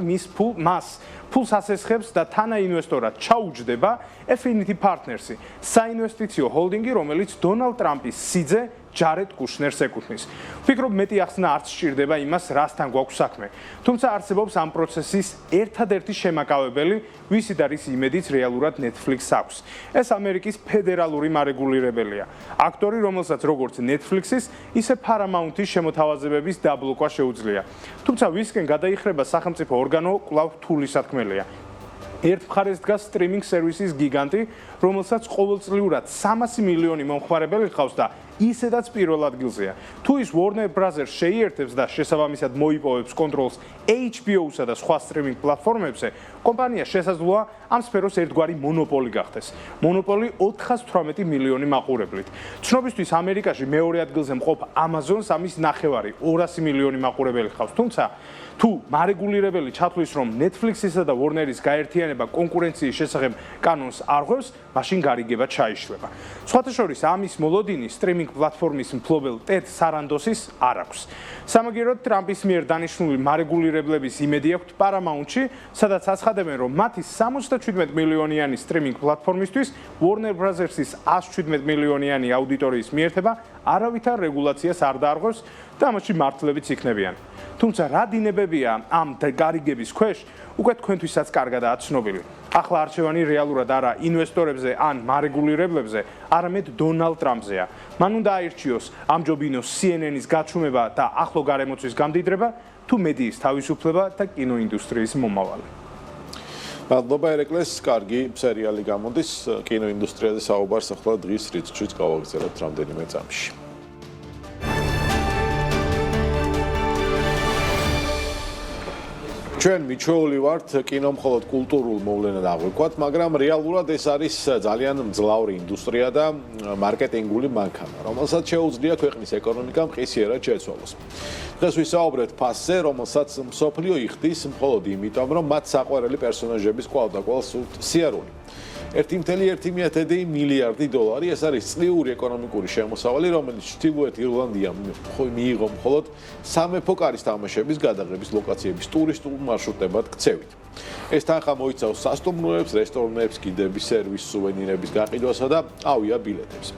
მას ფულს ასესხებს და თანაინვესტორად ჩაუჯდება Affinity Partners-ი, საინვესტიციო ჰოლდინგი, რომელიც დონალდ ტრამპის სიძე ჯარედ კუშნერს ეკუთვნის. ვფიქრობ, მეტი ახსნა არც სჭირდება იმას, რასთან გვაქვს საქმე. თუმცა არსებობს ამ პროცესის ერთადერთი შემაკავებელი, ვისი და რის იმედიც რეალურად Netflix-ს აქვს. ეს ამერიკის ფედერალური მარეგულირებელია. აქტორი, რომელსაც როგორც Netflix-ის, ისე Paramount-ის შემოთავაზებების დაბლოკვა შეუძლია. თუმცა ვისკენ გადაიხრება სახელმწიფო ორგანო, კვლავ რთული სათქმელია. ერთ მხარეს დგას სტრიმინგ სერვისის გიგანტი, რომელსაც ყოველწლიურად 300 მილიონი მომხმარებელი ჰყავს და ისედაც პირველ ადგილზეა. თუ ის Warner Brothers შეიერთებს და შესაბამისად მოიპოვებს კონტროლს HBO-სა და სხვა სტრიმინგ პლატფორმებზე, კომპანია შესაძლოა ამ სფეროს ერთგვარი მონოპოლი გახდეს. მონოპოლი 418 მილიონი მაყურებლით. ცნობისთვის ამერიკაში მეორე ადგილზე მყოფ Amazon-ს ამის ნახევარი 200 მილიონი მაყურებელი ჰყავს. თუმცა თუ მარეგულირებელი ჩათვლის, რომ Netflix-ისა და Warner-ის გაერთიანება კონკურენციის შესახებ კანონს არ ღვევს, მაშინ გარიგება ჩაიშლება. სხვათაშორის ამის მოლოდინი სტრიმინგ პლატფორმის მფლობელ ტედ სარანდოსის არ აქვს. სამაგიეროდ ტრამპის მიერ დანიშნული მარეგულირებლების იმედი აქვთ Paramount-ში, სადაც აცხადებენ, რომ მათი 77 მილიონიანი სტრიმინგ პლატფორმისთვის Warner Brothers-ის 117 მილიონიანი აუდიტორიის მიერთება არავითარ რეგულაციას არ დაარღვევს და ამაში მართლებიც იქნებიან. თუმცა რა დინებებია ამ გარიგების ქვეშ, უკვე თქვენთვისაც კარგადაა ცნობილი. ახლა არჩევანი რეალურად არა ინვესტორებზე ან მარეგულირებლებზე, არამედ დონალდ ტრამპზეა. მან უნდა აირჩიოს ამჯობინოს CNN-ის გაჩუმება და ახლო გარემოცვის გამდიდრება, თუ მედიის თავისუფლება და კინოინდუსტრიის მომავალი. მადლობა ერეკლეს, კარგი სერიალი გამოდის, კინოინდუსტრიაზე საუბარს ახლა დღის რიცხვშიც გავაგრძელებთ რამდენიმე წამში. ჩვენ მიჩვეული ვართ კინო მხოლოდ კულტურულ მოვლენად აღვიქვათ, მაგრამ რეალურად ეს არის ძალიან მძლავრი ინდუსტრია და მარკეტინგული მანქანა, რომელსაც შეუძლია ქვეყნის ეკონომიკამ ყისიერად შეცვალოს. დღეს ვისაუბრებთ ფასზე, რომელსაც მსოფლიო იხდის მხოლოდ იმიტომ, რომ მათ საყვარელი პერსონაჟების კვალდაკვალ სურთ სიარული. 1.1 მილიარდი დოლარი, ეს არის წლიური ეკონომიკური შემოსავალი, რომელიც ჩრდილოეთ ირლანდიამ მიიღო მხოლოდ სამეფო კარის თამაშების გადაღების ლოკაციების ტურისტულ მარშრუტებად ქცევით. ეს თანხა მოიცავს სასტუმროებს, რესტორნებს, კიდების სერვის, სუვენირების გაყიდვასა და ავიაბილეთებს.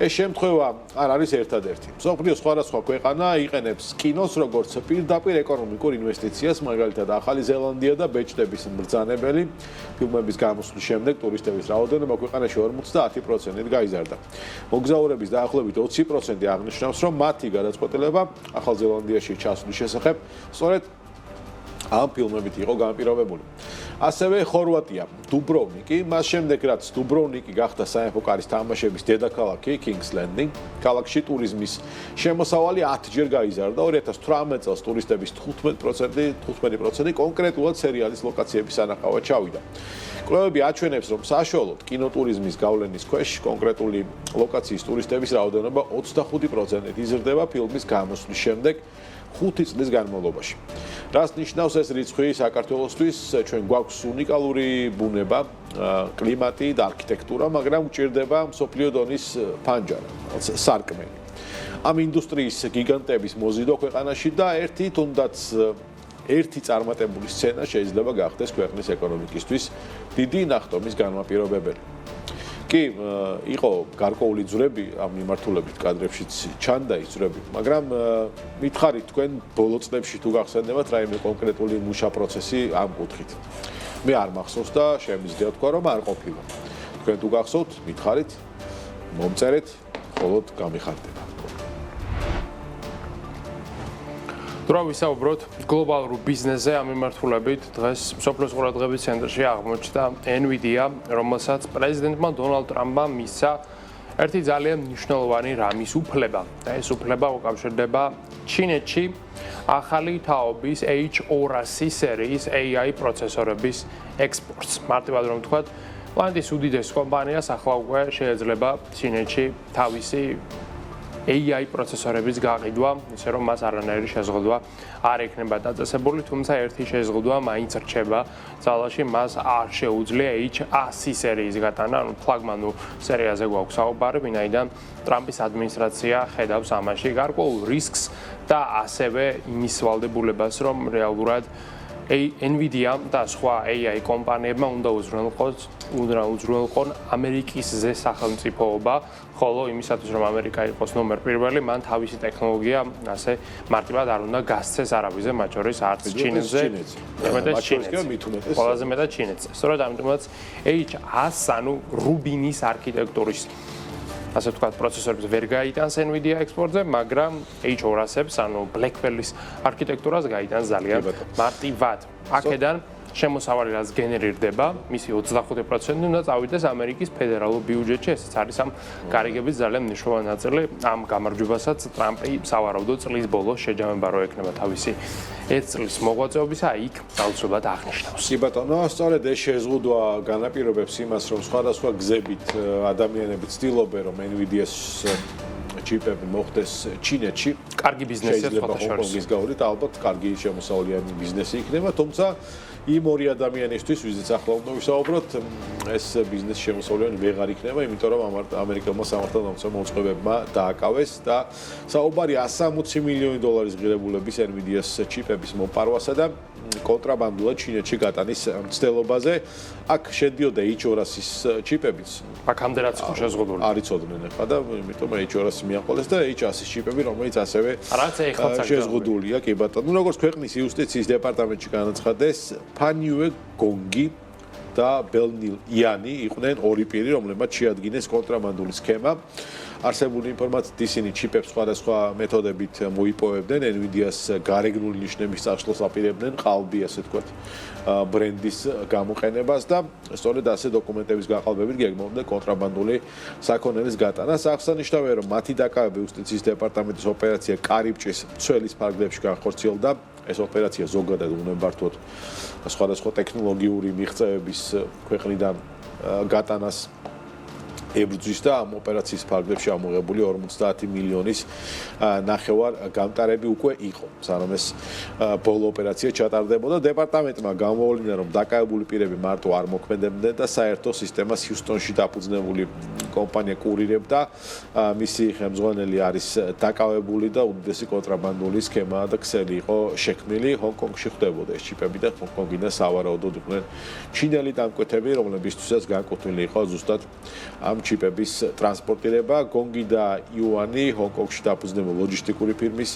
ეს შემთხვევა არ არის ერთადერთი. მსოფლიოს სხვადასხვა ქვეყანა იყენებს კინოს როგორც პირდაპირ ეკონომიკურ ინვესტიციას, მაგალითად ახალი ზელანდია და ბეჭდების მბრძანებელი ფილმების გამოსვლის შემდეგ ტურისტების რაოდენობა ქვეყანაში 50%-ით გაიზარდა. მოგზაურების დაახლოებით 20% აღნიშნავს, რომ მათი გადაწყვეტილება ახალ ზელანდიაში ჩასვლის შესახებ სწორედ ამ ფილმებით იყო განპირობებული. ასევე ხორვატია, დუბროვნიკი, მას შემდეგ რაც დუბროვნიკი გახდა სამეფო კარის თამაშების დედაქალაქი King's Landing, ქალაქში ტურიზმის შემოსავალი 10-ჯერ გაიზარდა. 2018 წელს ტურისტების 15% კონკრეტულად სერიალის ლოკაციების სანახავად ჩავიდა. კვლევები აჩვენებს, რომ საშუალოდ კინოტურიზმის გავლენის ქვეშ კონკრეტული ლოკაციის ტურისტების რაოდენობა 25%-ით იზრდება ფილმის გამოსვლის შემდეგ. 5 წლის განმავლობაში. რას ნიშნავს ეს რიცხვი საქართველოსთვის? ჩვენ გვაქვს უნიკალური ბუნება, კლიმატი და არქიტექტურა, მაგრამ გვჭირდება მსოფლიო დონის ფანჯარა, სარკმელი. ამ ინდუსტრიის გიგანტების მოზიდვა ქვეყანაში და ერთი წარმატებული სცენა შეიძლება გახდეს ქვეყნის ეკონომიკისთვის დიდი ნახტომის განმაპირობებელი. კი, იყო გარკვეული ძვრები ამ მიმართულებით კადრებშიც ჩანდა ის ძვრები, მაგრამ მითხარით თქვენ ბოლო წლებში თუ გახსენდებათ რაიმე კონკრეტული მუშა პროცესი ამ კუთხით. მე არ მახსოვს და შემიძლია თქვა რომ არ ყოფილა. თქვენ თუ გახსოვთ, მითხარით, მომწერეთ, მხოლოდ გამიხარდება. თუ ვისაუბროთ გლობალურ ბიზნესზე ამ მიმართულებით, დღეს სოფლის ყურადღების ცენტრში აღმოჩნდა NVIDIA, რომელსაც პრეზიდენტმა დონალდ ტრამპმა მისცა ერთი ძალიან მნიშვნელოვანი რამის უფლება და ეს უფლება უკავშირდება ჩინეთში ახალი თაობის H200 სერიის AI პროცესორების ექსპორტს. მარტივად რომ ვთქვათ, პლანეტის უდიდეს კომპანიას ახლა უკვე შეიძლება ჩინეთში თავისი AI პროცესორების გაყიდვა, ისე რომ მას არანაირი შეზღუდვა არ ექნება დაწესებული, თუმცა ერთი შეზღუდვა მაინც რჩება ძალაში, მას არ შეუძლია H100 სერიის გატანა, ანუ ფლაგმანულ სერიაზე გვაქვს საუბარი, ვინაიდან ტრამპის ადმინისტრაცია ხედავს ამაში გარკვეულ რისკს და ასევე იმის ვალდებულებას, რომ რეალურად NVIDIA და სხვა AI კომპანიებმა უნდა უზრუნველყონ ამერიკის სახელმწიფოობა, ხოლო იმისათვის რომ ამერიკა იყოს ნომერ პირველი, მან თავისი ტექნოლოგია ასე მარტივად არ უნდა გასცეს არავიზე, მათ შორის არც ჩინეთზე, ყველაზე მეტად ჩინეთზე. სწორედ ამიტომაც H100, ანუ რუბინის არქიტექტურის ასე ვთქვათ, პროცესორებს ვერ გაიტანს NVIDIA ექსპორტზე, მაგრამ H200-ებს, ანუ Blackwell-ის არქიტექტურას გაიტანს ძალიან მარტივად. აქედან შემოსავალი რაც გენერირდება, მისი 25% უნდა წავიდეს ამერიკის ფედერალურ ბიუჯეტში, ესეც არის ამ გარიგების ძალიან მნიშვნელოვანი ნაწილი. ამ გამარჯვებასაც ტრამპი სავარაუდოდ წლის ბოლოს შეჯამება რო ექნება თავისი 1 წლის მოღვაწეობისა, იქ აუცილებლად აღნიშნავს. კი ბატონო, სწორედ ეს შეზღუდვა განაპირობებს იმას, რომ სხვადასხვა გზებით ადამიანები ცდილობენ, რომ NVIDIA-ს ჩიპები მოხდეს ჩინეთში. კარგი ბიზნესია სხვათა შორის. ჰონკონგის გავლით ალბათ კარგი შემოსავლიანი ბიზნესი იქნება, თუმცა იმ ორი ადამიანისთვის, ვიზიც ახლა უნდა ვისაუბროთ, ეს ბიზნესი შემოსავლიანი ვეღარ იქნება, იმიტომ რომ ამერიკელმა სამართალდამცავ მოწყობებმა დააკავეს და საუბარი 160 მილიონი დოლარის ღირებულების NVIDIA-ს ჩიპების მომპარვასა და კონტრაბანდულად ჩინეთში გატანის მცდელობაზე. აქ შედიოდა H200-ის ჩიპებიც. აქამდე რაც იყო შეზღუდული. არ იცოდნენ ახლა და იმიტომ H200 მიაყოლეს და H100-ის ჩიპები, რომელიც ასევე შეზღუდულია, კი ბატონო. ნუ როგორც ქვეყნის იუსტიციის დეპარტამენტში განაცხადეს, ფანიუე გონგი და ბელნილ იანი იყვნენ ორი პირი, რომლებმაც შეადგინეს კონტრაბანდული სქემა. არსებული ინფორმაციით ისინი ჩიპებს სხვადასხვა მეთოდებით მოიპოვებდნენ, NVIDIA-ს გარეგნული ნიშნების წაშლას აპირებდნენ, ყალბი ასე ვთქვათ, ბრენდის გამოყენებას და სწორედ ასე დოკუმენტების გაყალბებით გეგმავდნენ კონტრაბანდული საქონელის გატანას. აღსანიშნავია, რომ მათი დაკავება იუსტიციის დეპარტამენტის ოპერაცია კარიბჭის მცველის ფარგლებში განხორციელდა. ეს ოპერაცია ზოგადად უნებართვოდ სხვადასხვა ტექნოლოგიური მიღწევების ქვეყნიდან გატანას ებრძვის და ამ ოპერაციის ფარგლებში ამოღებული 50 მილიონის ნახევარ გამტარები უკვე იყო. სანამ ეს ბოლო ოპერაცია ჩატარდებოდა, დეპარტამენტმა გამოვლინა, რომ დაკავებული პირები მარტო არ მოქმედებდნენ და საერთო სისტემას ჰიუსტონში დაფუძნებული კომპანია კურირებდა. მისი ხელმძღვანელი არის დაკავებული და უდიდესი კონტრაბანდული სქემა და ქსელი იყო შექმნილი. ჰონკონგში ხდებოდა ეს ჩიპები და ჰონკონგიდან სავარაუდოდ იყვნენ ჩინელი დამკვეთები, რომლებისთვისაც განკუთვნილი იყო ზუსტად ამ ჩიპების ტრანსპორტირება. გონგი და იუანი ჰონკონგში დაფუძნებული ლოჯისტიკური ფირმის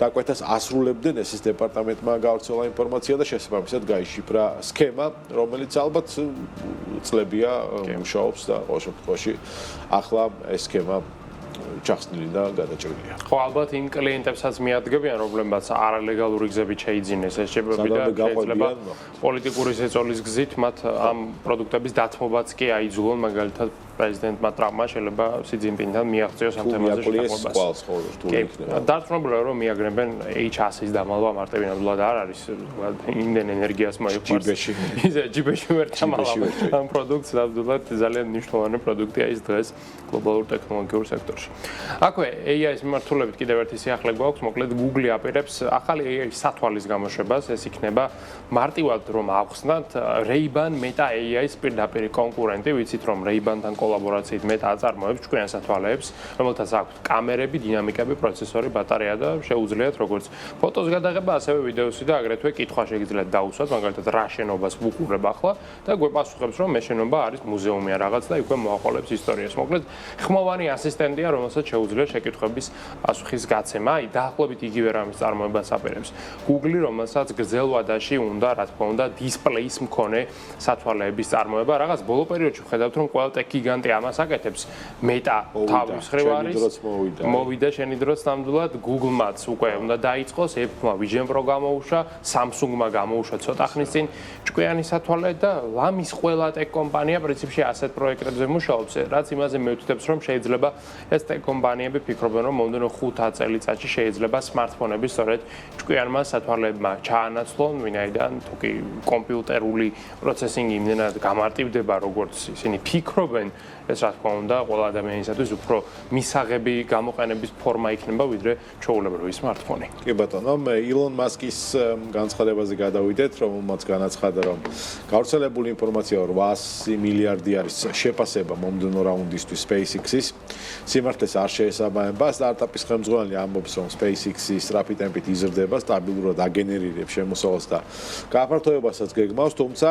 დაკვეთას ასრულებდნენ. ეს დეპარტამენტმა გავრცელა ინფორმაცია და შესაბამისად გაიშიფრა სქემა, რომელიც ალბათ წლებია მუშაობს და ყოველ შემთხვევაში ახლა ეს სქემა ჩახსნილი და გადაჭრილია. ხო, ალბათ იმ კლიენტებსაც მიადგებიან, რომლებსაც არალეგალური გზებით შეიძინეს ეს ჩიპები და შეიძლება პოლიტიკური ზეწოლის გზით მათ ამ პროდუქტების დათმობაც კი აიძულონ, მაგალითად პრეზიდენტმა ტრამპმა შეიძლება სი ძინპინთან მიაღწიოს ამ თემაზე შეთანხმებას. დარწმუნებულია, რომ მიაგნებენ H100-ის დამალვა მარტივად არ არის, იმდენ ენერგიას მოიყვარს. ჯიბეში ვერ ჩამალავ ამ პროდუქტს, ნამდვილად ძალიან მნიშვნელოვანი პროდუქტია ის დღეს გლობალურ ტექნოლოგიურ სექტორში. აქვე AI-ის მიმართულებით კიდევ ერთი სიახლე გვაქვს, მოკლედ Google აპირებს ახალი AI-ის სათვალის გამოშვებას, ეს იქნება მარტივად რომ ახსნათ Ray-Ban Meta AI-ის პირდაპირ კონკურენტი, ვიცით რომ Ray-Ban-თან კოლაბორაციით Meta აწარმოებს ჭკვიან სათვალეებს, რომელთაც აქვს კამერები, დინამიკები, პროცესორი, ბატარეა და შეუძლიათ როგორც ფოტოს გადაღება, ასევე ვიდეოსი და აგრეთვე კითხვა შეგიძლიათ დაუსვათ, მაგალითად რა შენობას ვუყურებ ახლა და გვეპასუხებს რომ ეს შენობა არის მუზეუმი ან რაღაც და იქვე მოაყოლებს ისტორიას. მოკლედ ხმოვანი ასისტენტია, რომელსაც შეუძლია შეკითხვების პასუხის გაცემა. აი, დაახლოებით იგივე რამის წარმოებას აპირებს Google, რომელსაც გრძელ ვადაში უნდა, რა თქმა უნდა, დისპლეის მქონე სათვალეების წარმოება. რაღაც ბოლო პერიოდში ვხედავთ, რომ ყველა ტექ გიგანტი ამას აკეთებს. Meta თავის ხრივ არის. მოვიდა შენი დროც ნამდვილად Google-მაც უკვე უნდა დაიწყოს, Apple-მა Vision Pro გამოუშვა, Samsung-მა გამოუშვა ცოტა ხნის წინ ჭკვიანი სათვალე და ლამის ყველა ტექ კომპანია პრინციპში ასეთ პროექტებზე მუშაობს, რაც იმაზე მევთითებს, რომ შეიძლება ეს ტექ კომპანიები ფიქრობენ, რომ მომდენო 5 წელიწადში შეიძლება smartphone-ები სწორედ ჭკვიანმა სათვალეებმა ჩაანაცვლონ, ვინაიდან თუ კი კომპიუტერული პროცესინგი იმდენად გამარტივდება, როგორც ისინი ფიქრობენ, ეს რა თქმა უნდა ყველა ადამიანისათვის უფრო მისაღები გამოყენების ფორმა იქნება, ვიდრე ჩვეულებრივი smartphone-ი. კი ბატონო, Elon Musk-ის განცხადებაზე გადავიდეთ, რომელმაც განაცხადა, რომ გავრცელებული ინფორმაცია 800 მილიარდი არის შეფასება მომდენო რაუნდისთვის SpaceX-ის. სიმართლეს არ შეესაბამება, სტარტაპის ხელმძღვანელი ამბობს, რომ SpaceX-ი სწრაფი ტემპით იზრდება, სტაბილურად აგენერირებს შემოსავალს და გაფართოებასაც გეგმავს, თუმცა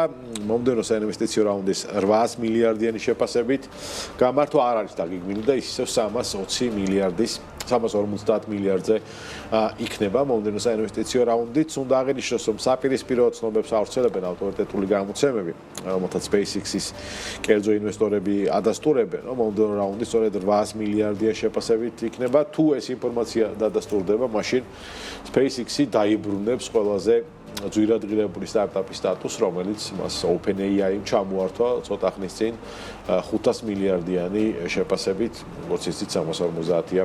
მომდენო საინვესტიციო რაუნდის 800 მილიარდიანი შეფასებით გამართვა არ არის დაგეგმილი და ისევ 320 მილიარდის 350 მილიარდზე იქნება მომდენო საინვესტიციო რაუნდიც. უნდა აღინიშნოს, რომ საპირისპირო ცნობებს ავრცელებენ ავტორიტეტული გამოცემები, რომელთაც SpaceX-ის კერძო ინვესტორები ადასტურებენ, რომ მომდენო რაუნდი სწორედ 800 მილიარდიან შეფასებით იქნება. თუ ეს ინფორმაცია დადასტურდება, მაშინ SpaceX-ი დაიბრუნებს ყველაზე ძვირადღირებული სტარტაპის სტატუსს, რომელიც მას OpenAI-მ ჩამოართვა ცოტა ხნის წინ 500 მილიარდიანი შეფასებით, როგორც იცით 350-ია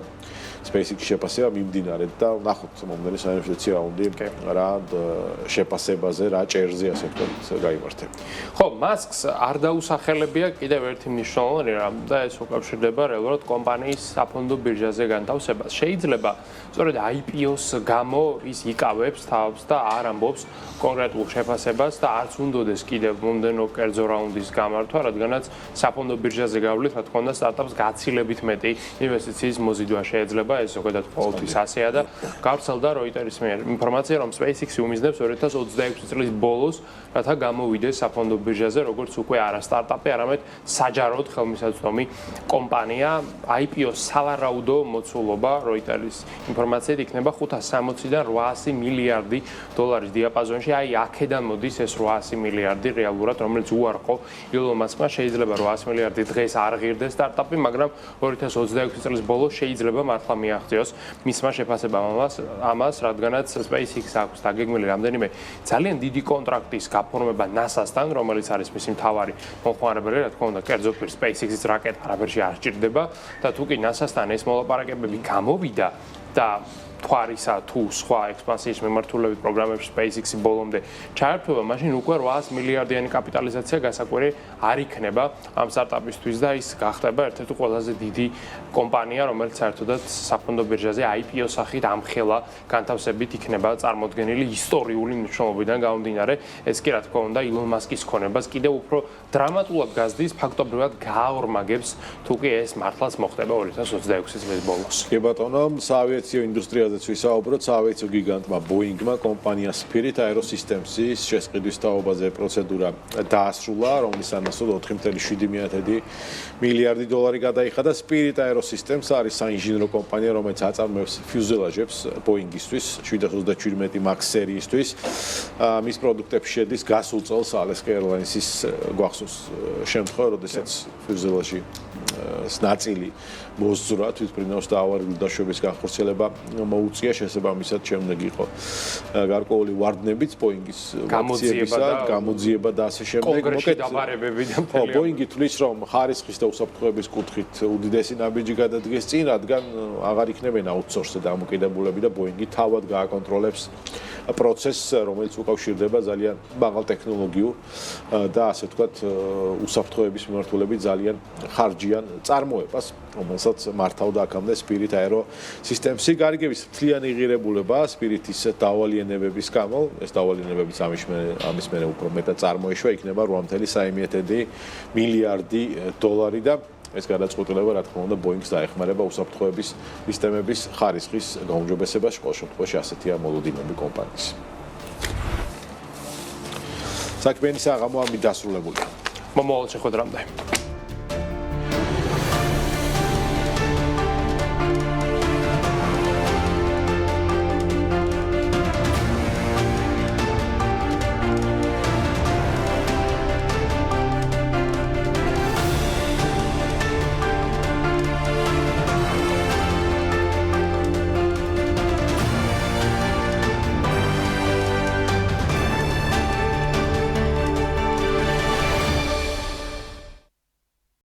SpaceX-ის შეფასება მიმდინარეობს და ნახოთ მომდენო საინვესტიციო რაუნდი რა შეფასებაზე, რა ჭერზე ასე ვთქვათ გაიმართება. ხო, Musk-ს არ დაუსახელებია კიდევ ერთი მნიშვნელოვანი რამ და ეს უკავშირდება რეალურად კომპანიის საფონდო ბირჟაზე განთავსებას. შეიძლება სწორედ IPO-ს გამო ის იკავებს თავს და არ ამბობს კონკრეტულ შეფასებას და არც უნდოდეს კიდევ მომდენო კერძო რაუნდის გამართვა, რადგანაც საფონდო ბირჟაზე გავლით, რა თქმა უნდა, სტარტაპს გაცილებით მეტი ინვესტიციის მოზიდვა შეიძლება, ეს ზოგადად ყოველთვის ასეა და გავრცელდა Reuters-ის მიერ ინფორმაცია, რომ SpaceX-ი უმიზნებს 2026 წლის ბოლოს, რათა გამოვიდეს საფონდო ბირჟაზე, როგორც უკვე არა სტარტაპი, არამედ საჯაროდ ხელმისაწვდომი კომპანია. IPO-ს სავარაუდო მოცულობა Reuters-ის ინფორმაციით იქნება 560-დან 800 მილიარდი დოლარის დიაპაზონში. აი, აქედან მოდის ეს 800 მილიარდი რეალურად, რომელიც უარყო Elon Musk-მა. შეიძლება 800 მილიარდი დღეს არ ღირდეს სტარტაპი, მაგრამ 2026 წლის ბოლოს შეიძლება მართლა მიაღწიოს მისმა შეფასებამ ამას, რადგანაც SpaceX აქვს დაგეგმილი რამდენიმე ძალიან დიდი კონტრაქტის გაფორმება NASA-სთან, რომელიც არის მისი მთავარი მომხმარებელი, რა თქმა უნდა, კერძო პირ SpaceX-ის რაკეტა არაფერში არ სჭირდება და თუ კი NASA-სთან ეს მოლაპარაკებები გამოვიდა და თვარისა თუ სხვა ექსპანსიის მიმართულებით პროგრამებში SpaceX-ი ბოლომდე ჩაერთვება, მაშინ უკვე 800 მილიარდიანი კაპიტალიზაცია გასაკვირი არ იქნება ამ სტარტაპისთვის და ის გახდება ერთ-ერთი ყველაზე დიდი კომპანია, რომელიც საერთოდაც საფონდო ბირჟაზე IPO სახით ამხელა განთავსებით იქნება წარმოდგენილი ისტორიული მნიშვნელობიდან გამომდინარე. ეს კი რა თქმა უნდა Elon Musk-ის ქონებას კიდევ უფრო დრამატულად გაზრდის, ფაქტობრივად გააორმაგებს, თუ კი ეს მართლაც მოხდება 2026 წლის ბოლოს. კი ბატონო, საავიაციო ინდუსტრიაზეც ვისაუბროთ. საავიაციო გიგანტმა Boeing-მა კომპანია Spirit Aerosystems-ის შესყიდვის თაობაზე პროცედურა დაასრულა, რომლის ანასოდ 4.7 მილიარდი დოლარი გადაიხადა. Spirit Aerosystems არის საინჟინრო კომპანია, რომელიც აწარმოებს ფიუზელაჟებს Boeing-ისთვის 737 MAX სერიისთვის. მის პროდუქტებში შედის გასულ წელს Alaska Airlines-ის გვახსოვს შემთხვევა, როდესაც ფიუზელაჟი ნაწილი მოსძვრა თვითმფრინავს და ავარიული დაშვების განხორციელება მოუწია შესაბამისად შემდეგ იყო გარკვეული ვარდნებიც Boeing-ის გამოძიება და ასე შემდეგ. კონკრეტული დაბარებები და მთელი Boeing-ი თვლის რომ ხარისხის და უსაფრთხოების კუთხით უდიდესი ნაბიჯი გადადგეს წინ, რადგან აღარ იქნებენ აუთსორსზე დამოკიდებულები და Boeing-ი თავად გააკონტროლებს პროცესს, რომელიც უკავშირდება ძალიან მაღალ ტექნოლოგიურ და ასე ვთქვათ უსაფრთხოების მიმართულებით ძალიან ხარჯიან წარმოებას, რომელსაც მართავდა აქამდე Spirit Aero Systems-ი. გარიგების მთლიანი ღირებულება Spirit-ის დავალიანებების გამო, ეს დავალიანებებიც ამის მერე უფრო მეტად წარმოიშვა, იქნება 8.3 მილიარდი დოლარი და ეს გადაწყვეტილება რა თქმა უნდა Boeing-ს დაეხმარება უსაფრთხოების სისტემების ხარისხის გაუმჯობესებაში, ყოველ შემთხვევაში ასეთია მოლოდინები კომპანიის. საქმიანი საღამო ამით დასრულებულია. მომავალ შეხვედრამდე.